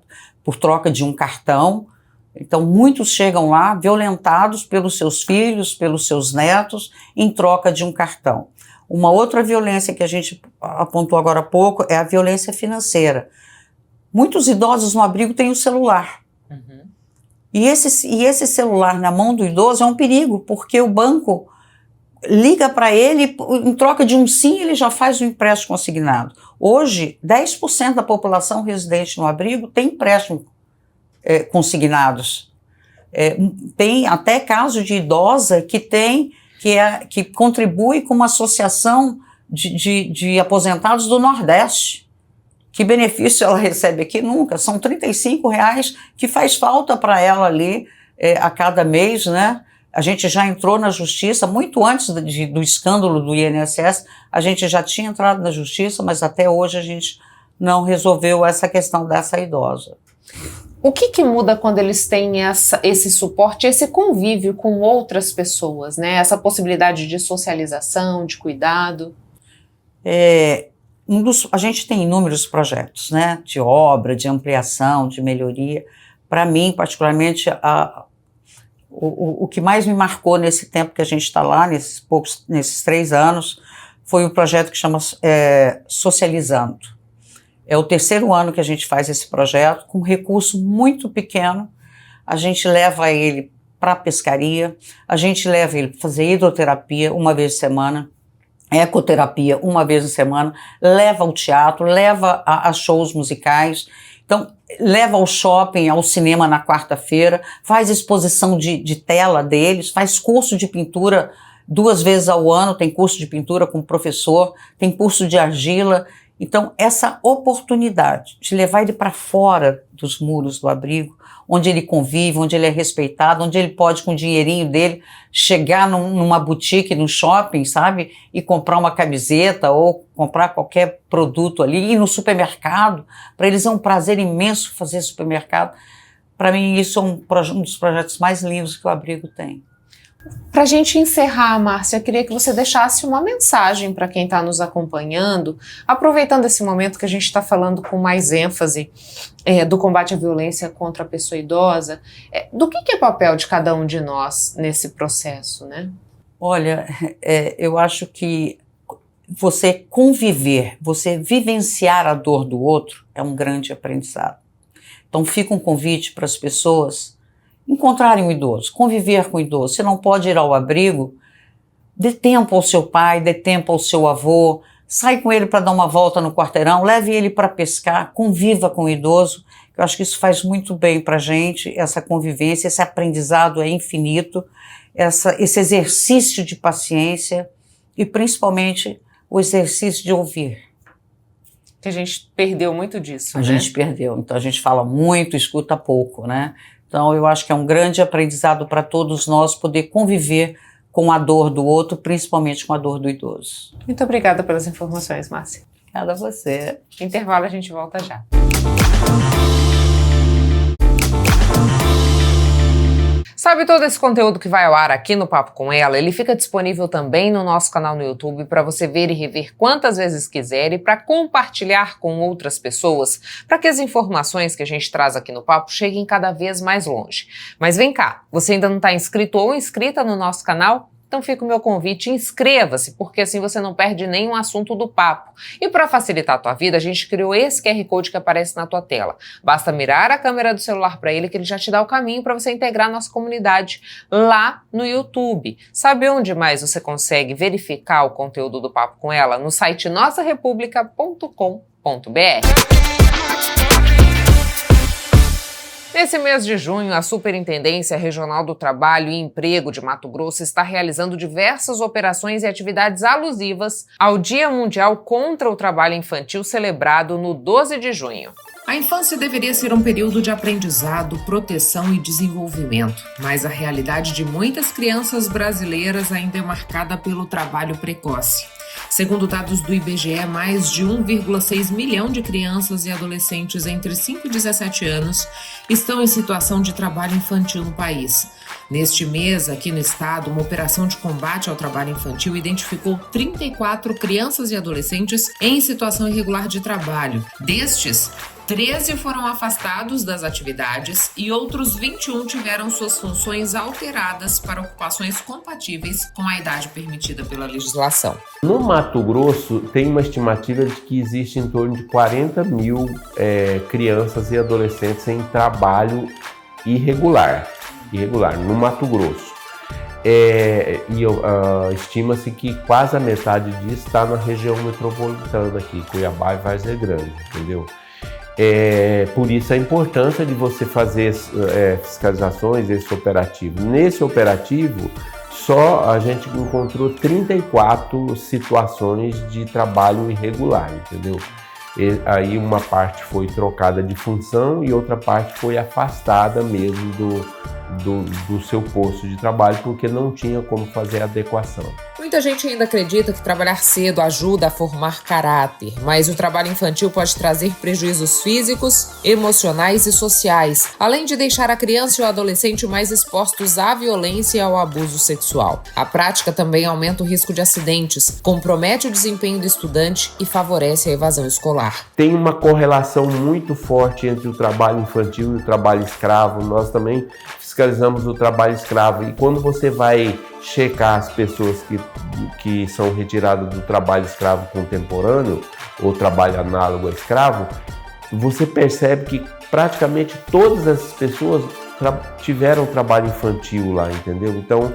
Speaker 3: Por troca de um cartão. Então, muitos chegam lá violentados pelos seus filhos, pelos seus netos, em troca de um cartão. Uma outra violência que a gente apontou agora há pouco é a violência financeira. Muitos idosos no abrigo têm o celular. Uhum. E esse celular na mão do idoso é um perigo, porque o banco liga para ele, em troca de um sim, ele já faz o empréstimo consignado. Hoje, 10% da população residente no abrigo tem empréstimo consignados. Tem até caso de idosa que contribui com uma associação de aposentados do Nordeste. Que benefício ela recebe aqui? Nunca. São R$35 que faz falta para ela ali a cada mês, né? A gente já entrou na justiça, muito antes do escândalo do INSS, a gente já tinha entrado na justiça, mas até hoje a gente não resolveu essa questão dessa idosa.
Speaker 1: O que muda quando eles têm esse suporte, esse convívio com outras pessoas, né? Essa possibilidade de socialização, de cuidado?
Speaker 3: A gente tem inúmeros projetos, né? De obra, de ampliação, de melhoria. Para mim, particularmente, o que mais me marcou nesse tempo que a gente está lá, nesses 3 anos, foi o projeto que chama Socializando. É o 3º ano que a gente faz esse projeto, com recurso muito pequeno. A gente leva ele para a pescaria, a gente leva ele para fazer hidroterapia uma vez por semana, ecoterapia uma vez por semana, leva ao teatro, leva a shows musicais, então leva ao shopping, ao cinema na quarta-feira, faz exposição de tela deles, faz curso de pintura 2 vezes ao ano, tem curso de pintura com o professor, tem curso de argila. Então, essa oportunidade de levar ele para fora dos muros do abrigo, onde ele convive, onde ele é respeitado, onde ele pode, com o dinheirinho dele, chegar numa boutique, no shopping, sabe? E comprar uma camiseta ou comprar qualquer produto ali, ir no supermercado. Para eles é um prazer imenso fazer supermercado. Para mim, isso é um dos projetos mais lindos que o abrigo tem.
Speaker 1: Para a gente encerrar, Márcia, eu queria que você deixasse uma mensagem para quem está nos acompanhando, aproveitando esse momento que a gente está falando com mais ênfase do combate à violência contra a pessoa idosa, do que é papel de cada um de nós nesse processo, né?
Speaker 3: Olha, eu acho que você conviver, você vivenciar a dor do outro é um grande aprendizado. Então fica um convite para as pessoas encontrarem o idoso, conviver com o idoso. Você não pode ir ao abrigo, dê tempo ao seu pai, dê tempo ao seu avô, sai com ele para dar uma volta no quarteirão, leve ele para pescar, conviva com o idoso. Eu acho que isso faz muito bem para a gente, essa convivência, esse aprendizado é infinito, esse exercício de paciência e principalmente o exercício de ouvir.
Speaker 1: Que a gente perdeu muito disso,
Speaker 3: né? A gente perdeu, então a gente fala muito, escuta pouco, né? Então, eu acho que é um grande aprendizado para todos nós poder conviver com a dor do outro, principalmente com a dor do idoso.
Speaker 1: Muito obrigada pelas informações, Márcia.
Speaker 3: Obrigada a você.
Speaker 1: Intervalo, a gente volta já. Sabe todo esse conteúdo que vai ao ar aqui no Papo com Ela? Ele fica disponível também no nosso canal no YouTube para você ver e rever quantas vezes quiser e para compartilhar com outras pessoas, para que as informações que a gente traz aqui no Papo cheguem cada vez mais longe. Mas vem cá, você ainda não está inscrito ou inscrita no nosso canal? Então fica o meu convite, inscreva-se, porque assim você não perde nenhum assunto do papo. E para facilitar a tua vida, a gente criou esse QR Code que aparece na tua tela. Basta mirar a câmera do celular para ele que ele já te dá o caminho para você integrar a nossa comunidade lá no YouTube. Sabe onde mais você consegue verificar o conteúdo do Papo com Ela? No site nossarepublica.com.br. Nesse mês de junho, a Superintendência Regional do Trabalho e Emprego de Mato Grosso está realizando diversas operações e atividades alusivas ao Dia Mundial contra o Trabalho Infantil, celebrado no 12 de junho. A infância deveria ser um período de aprendizado, proteção e desenvolvimento, mas a realidade de muitas crianças brasileiras ainda é marcada pelo trabalho precoce. Segundo dados do IBGE, mais de 1,6 milhão de crianças e adolescentes entre 5 e 17 anos estão em situação de trabalho infantil no país. Neste mês, aqui no estado, uma operação de combate ao trabalho infantil identificou 34 crianças e adolescentes em situação irregular de trabalho. Destes, 13 foram afastados das atividades e outros 21 tiveram suas funções alteradas para ocupações compatíveis com a idade permitida pela legislação.
Speaker 4: No Mato Grosso, tem uma estimativa de que existe em torno de 40 mil crianças e adolescentes em trabalho irregular no Mato Grosso. Estima-se que quase a metade disso está na região metropolitana aqui, Cuiabá e Várzea Grande, entendeu? Por isso a importância de você fazer fiscalizações, esse operativo. Nesse operativo, só a gente encontrou 34 situações de trabalho irregular, entendeu? Aí uma parte foi trocada de função e outra parte foi afastada mesmo do seu posto de trabalho porque não tinha como fazer a adequação.
Speaker 1: Muita gente ainda acredita que trabalhar cedo ajuda a formar caráter, mas o trabalho infantil pode trazer prejuízos físicos, emocionais e sociais, além de deixar a criança e o adolescente mais expostos à violência e ao abuso sexual. A prática também aumenta o risco de acidentes, compromete o desempenho do estudante e favorece a evasão escolar.
Speaker 4: Tem uma correlação muito forte entre o trabalho infantil e o trabalho escravo. Nós também fiscalizamos o trabalho escravo e quando você vai checar as pessoas que são retiradas do trabalho escravo contemporâneo ou trabalho análogo a escravo, você percebe que praticamente todas essas pessoas tiveram trabalho infantil lá, entendeu? Então,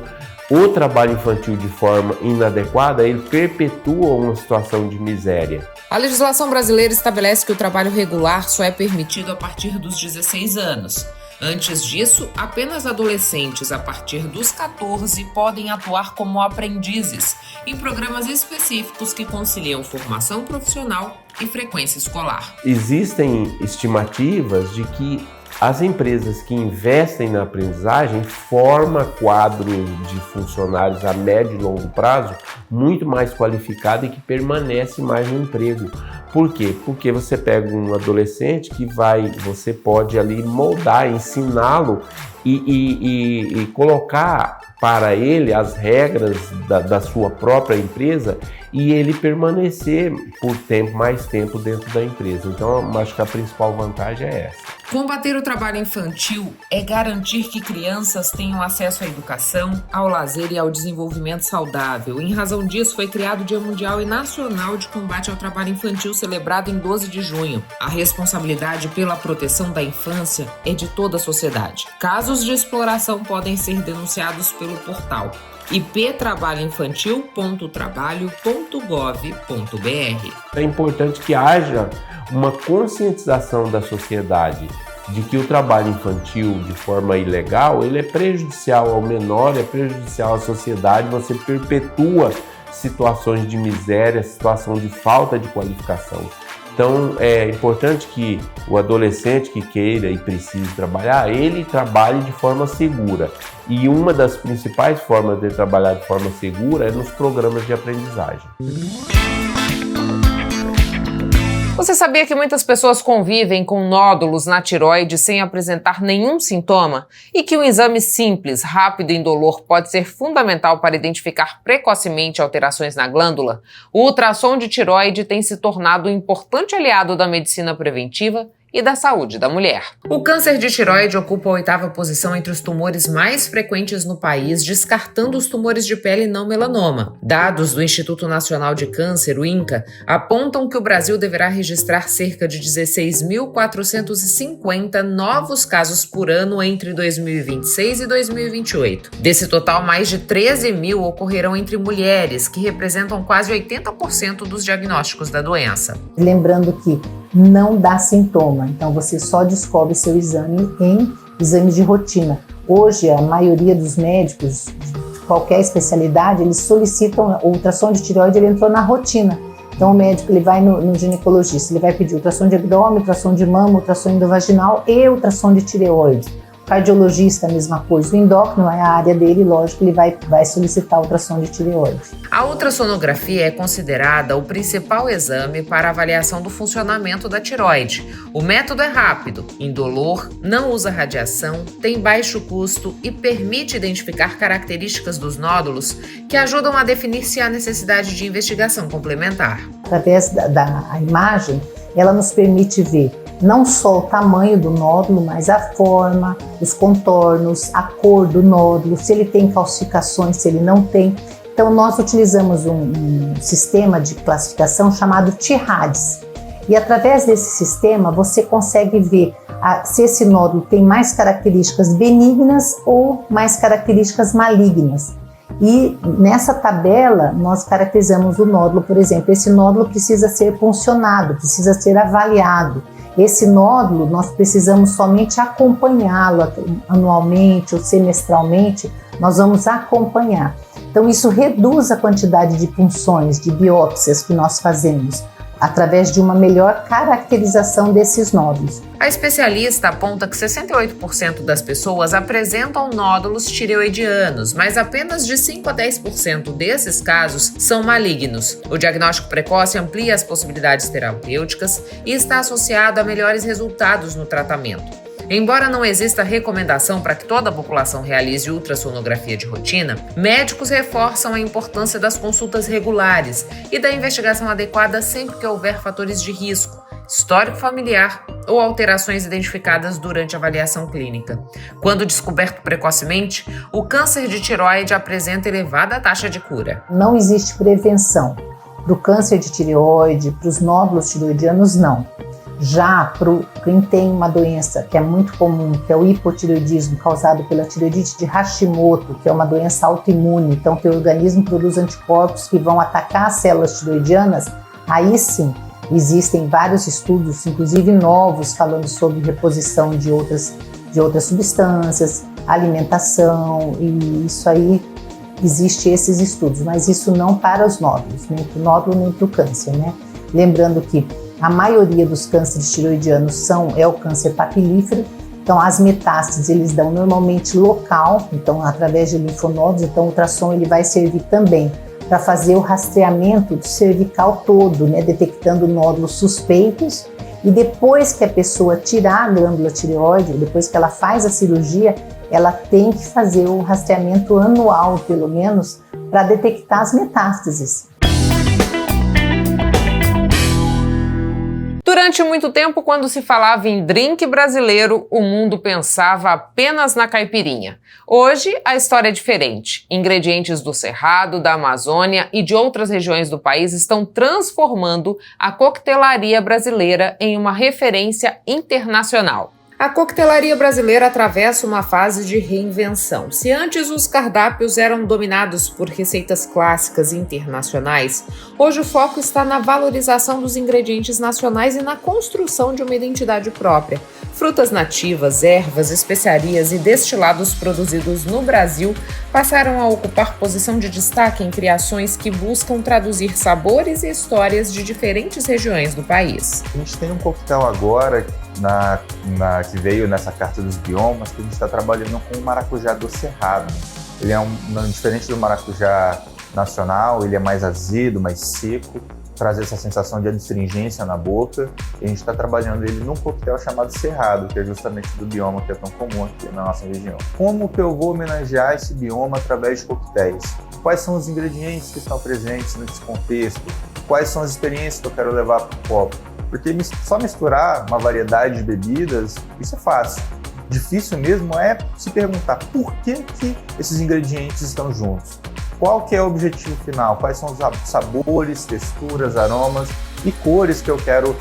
Speaker 4: o trabalho infantil de forma inadequada, ele perpetua uma situação de miséria.
Speaker 1: A legislação brasileira estabelece que o trabalho regular só é permitido a partir dos 16 anos. Antes disso, apenas adolescentes a partir dos 14 podem atuar como aprendizes em programas específicos que conciliam formação profissional e frequência escolar.
Speaker 4: Existem estimativas de que as empresas que investem na aprendizagem formam quadros de funcionários a médio e longo prazo muito mais qualificado e que permanece mais no emprego. Por quê? Porque você pega um adolescente que você pode ali moldar, ensiná-lo e colocar para ele as regras da sua própria empresa e ele permanecer por mais tempo dentro da empresa. Então, acho que a principal vantagem é essa.
Speaker 1: Combater o trabalho infantil é garantir que crianças tenham acesso à educação, ao lazer e ao desenvolvimento saudável. Em razão disso, foi criado o Dia Mundial e Nacional de Combate ao Trabalho Infantil, celebrado em 12 de junho. A responsabilidade pela proteção da infância é de toda a sociedade. Casos de exploração podem ser denunciados pelo portal iptrabalhoinfantil.trabalho.gov.br.
Speaker 4: É importante que haja uma conscientização da sociedade de que o trabalho infantil de forma ilegal, ele é prejudicial ao menor, é prejudicial à sociedade, você perpetua situações de miséria, situação de falta de qualificação. Então é importante que o adolescente que queira e precise trabalhar, ele trabalhe de forma segura. E uma das principais formas de trabalhar de forma segura é nos programas de aprendizagem.
Speaker 1: Você sabia que muitas pessoas convivem com nódulos na tireoide sem apresentar nenhum sintoma? E que um exame simples, rápido e indolor pode ser fundamental para identificar precocemente alterações na glândula? O ultrassom de tireoide tem se tornado um importante aliado da medicina preventiva e da saúde da mulher. O câncer de tireoide ocupa a 8ª posição entre os tumores mais frequentes no país, descartando os tumores de pele não melanoma. Dados do Instituto Nacional de Câncer, o INCA, apontam que o Brasil deverá registrar cerca de 16.450 novos casos por ano entre 2026 e 2028. Desse total, mais de 13 mil ocorrerão entre mulheres, que representam quase 80% dos diagnósticos da doença.
Speaker 5: Lembrando que não dá sintoma, então você só descobre seu exame em exame de rotina. Hoje, a maioria dos médicos de qualquer especialidade, eles solicitam o ultrassom de tireoide, ele entrou na rotina. Então o médico ele vai no ginecologista, ele vai pedir ultrassom de abdômen, ultrassom de mama, ultrassom endovaginal e ultrassom de tireoide. O cardiologista, a mesma coisa. O endócrino é a área dele, lógico, ele vai solicitar ultrassom de tireoide.
Speaker 1: A ultrassonografia é considerada o principal exame para avaliação do funcionamento da tireoide. O método é rápido, indolor, não usa radiação, tem baixo custo e permite identificar características dos nódulos que ajudam a definir se há necessidade de investigação complementar.
Speaker 5: Através da imagem, ela nos permite ver não só o tamanho do nódulo, mas a forma, os contornos, a cor do nódulo, se ele tem calcificações, se ele não tem. Então nós utilizamos um sistema de classificação chamado TIRADS. E através desse sistema você consegue ver se esse nódulo tem mais características benignas ou mais características malignas. E nessa tabela nós caracterizamos o nódulo, por exemplo, esse nódulo precisa ser puncionado, precisa ser avaliado. Esse nódulo nós precisamos somente acompanhá-lo anualmente ou semestralmente, nós vamos acompanhar. Então isso reduz a quantidade de punções, de biópsias que nós fazemos, através de uma melhor caracterização desses nódulos.
Speaker 1: A especialista aponta que 68% das pessoas apresentam nódulos tireoidianos, mas apenas de 5 a 10% desses casos são malignos. O diagnóstico precoce amplia as possibilidades terapêuticas e está associado a melhores resultados no tratamento. Embora não exista recomendação para que toda a população realize ultrassonografia de rotina, médicos reforçam a importância das consultas regulares e da investigação adequada sempre que houver fatores de risco, histórico familiar ou alterações identificadas durante a avaliação clínica. Quando descoberto precocemente, o câncer de tireoide apresenta elevada taxa de cura.
Speaker 5: Não existe prevenção para o câncer de tireoide, para os nódulos tireoidianos, não. Já para quem tem uma doença que é muito comum, que é o hipotireoidismo causado pela tireoidite de Hashimoto, que é uma doença autoimune, então que o organismo produz anticorpos que vão atacar as células tireoidianas, aí sim existem vários estudos, inclusive novos, falando sobre reposição de outras substâncias, alimentação, e isso aí existe esses estudos, mas isso não para os nódulos, nem para o nódulo nem para o câncer, né? Lembrando que a maioria dos cânceres tireoidianos é o câncer papilífero, então as metástases eles dão normalmente local, então através de linfonodos, então o ultrassom ele vai servir também para fazer o rastreamento do cervical todo, né, detectando nódulos suspeitos, e depois que a pessoa tirar a glândula tireoide, depois que ela faz a cirurgia, ela tem que fazer o rastreamento anual, pelo menos, para detectar as metástases.
Speaker 1: Durante muito tempo, quando se falava em drink brasileiro, o mundo pensava apenas na caipirinha. Hoje, a história é diferente. Ingredientes do Cerrado, da Amazônia e de outras regiões do país estão transformando a coquetelaria brasileira em uma referência internacional. A coquetelaria brasileira atravessa uma fase de reinvenção. Se antes os cardápios eram dominados por receitas clássicas internacionais, hoje o foco está na valorização dos ingredientes nacionais e na construção de uma identidade própria. Frutas nativas, ervas, especiarias e destilados produzidos no Brasil passaram a ocupar posição de destaque em criações que buscam traduzir sabores e histórias de diferentes regiões do país.
Speaker 6: A gente tem um coquetel agora que veio nessa carta dos biomas, que a gente está trabalhando com o maracujá do Cerrado. Ele é diferente do maracujá nacional, ele é mais azedo, mais seco, traz essa sensação de adstringência na boca. E a gente está trabalhando ele num coquetel chamado Cerrado, que é justamente do bioma que é tão comum aqui na nossa região. Como que eu vou homenagear esse bioma através de coquetéis? Quais são os ingredientes que estão presentes nesse contexto? Quais são as experiências que eu quero levar para o copo? Porque só misturar uma variedade de bebidas, isso é fácil. Difícil mesmo é se perguntar por que esses ingredientes estão juntos. Qual que é o objetivo final? Quais são os sabores, texturas, aromas e cores que eu quero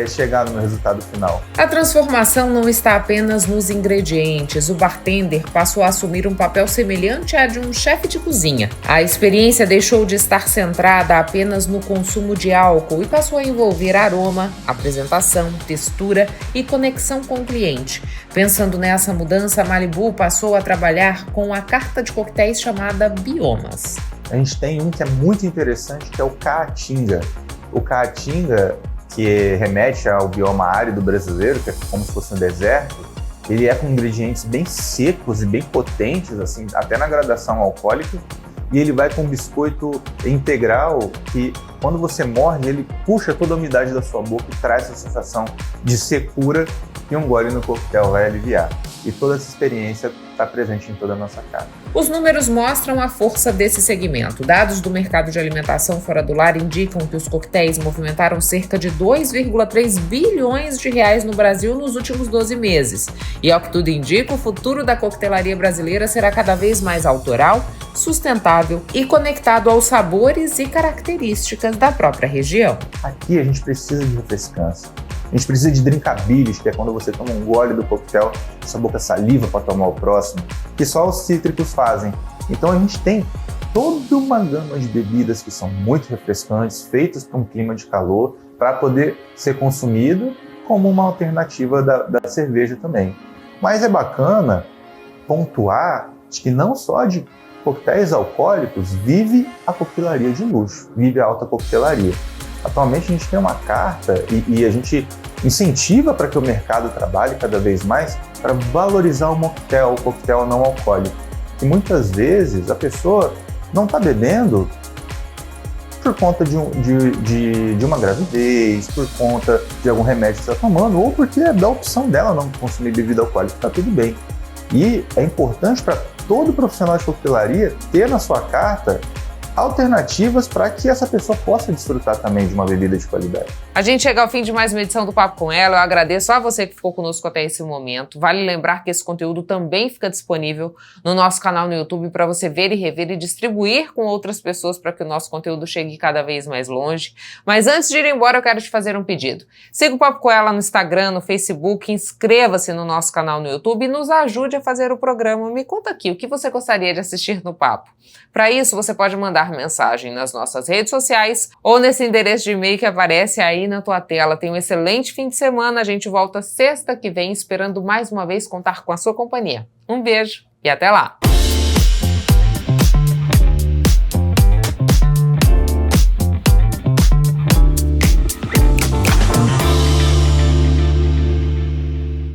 Speaker 6: chegar no resultado final?
Speaker 1: A transformação não está apenas nos ingredientes. O bartender passou a assumir um papel semelhante à de um chefe de cozinha. A experiência deixou de estar centrada apenas no consumo de álcool e passou a envolver aroma, apresentação, textura e conexão com o cliente. Pensando nessa mudança, a Malibu passou a trabalhar com a carta de coquetéis chamada Biomas.
Speaker 6: A gente tem um que é muito interessante, que é o Caatinga. O Caatinga, que remete ao bioma árido brasileiro, que é como se fosse um deserto, ele é com ingredientes bem secos e bem potentes, assim, até na gradação alcoólica, e ele vai com um biscoito integral que, quando você morde, ele puxa toda a umidade da sua boca e traz essa sensação de secura que um gole no coquetel vai aliviar. E toda essa experiência está presente em toda a nossa carta.
Speaker 1: Os números mostram a força desse segmento. Dados do mercado de alimentação fora do lar indicam que os coquetéis movimentaram cerca de 2,3 bilhões de reais no Brasil nos últimos 12 meses. E ao que tudo indica, o futuro da coquetelaria brasileira será cada vez mais autoral, sustentável e conectado aos sabores e características da própria região.
Speaker 6: Aqui a gente precisa de refrescância. A gente precisa de drinkabilis, que é quando você toma um gole do coquetel, sua boca saliva para tomar o próximo, que só os cítricos fazem. Então a gente tem toda uma gama de bebidas que são muito refrescantes, feitas para um clima de calor, para poder ser consumido como uma alternativa da cerveja também. Mas é bacana pontuar de que não só de coquetéis alcoólicos vive a coquetelaria de luxo, vive a alta coquetelaria. Atualmente a gente tem uma carta e a gente incentiva para que o mercado trabalhe cada vez mais para valorizar o coquetel não alcoólico. E muitas vezes a pessoa não está bebendo por conta de uma gravidez, por conta de algum remédio que está tomando, ou porque é da opção dela não consumir bebida alcoólica, está tudo bem. E é importante para todo profissional de coquetelaria ter na sua carta alternativas para que essa pessoa possa desfrutar também de uma bebida de qualidade.
Speaker 1: A gente chega ao fim de mais uma edição do Papo com Ela. Eu agradeço a você que ficou conosco até esse momento. Vale lembrar que esse conteúdo também fica disponível no nosso canal no YouTube para você ver e rever e distribuir com outras pessoas para que o nosso conteúdo chegue cada vez mais longe. Mas antes de ir embora, eu quero te fazer um pedido. Siga o Papo com Ela no Instagram, no Facebook, inscreva-se no nosso canal no YouTube e nos ajude a fazer o programa. Me conta aqui o que você gostaria de assistir no Papo. Para isso, você pode mandar mensagem nas nossas redes sociais ou nesse endereço de e-mail que aparece aí na tua tela. Tenha um excelente fim de semana. A gente volta sexta que vem esperando mais uma vez contar com a sua companhia. Um beijo e até lá!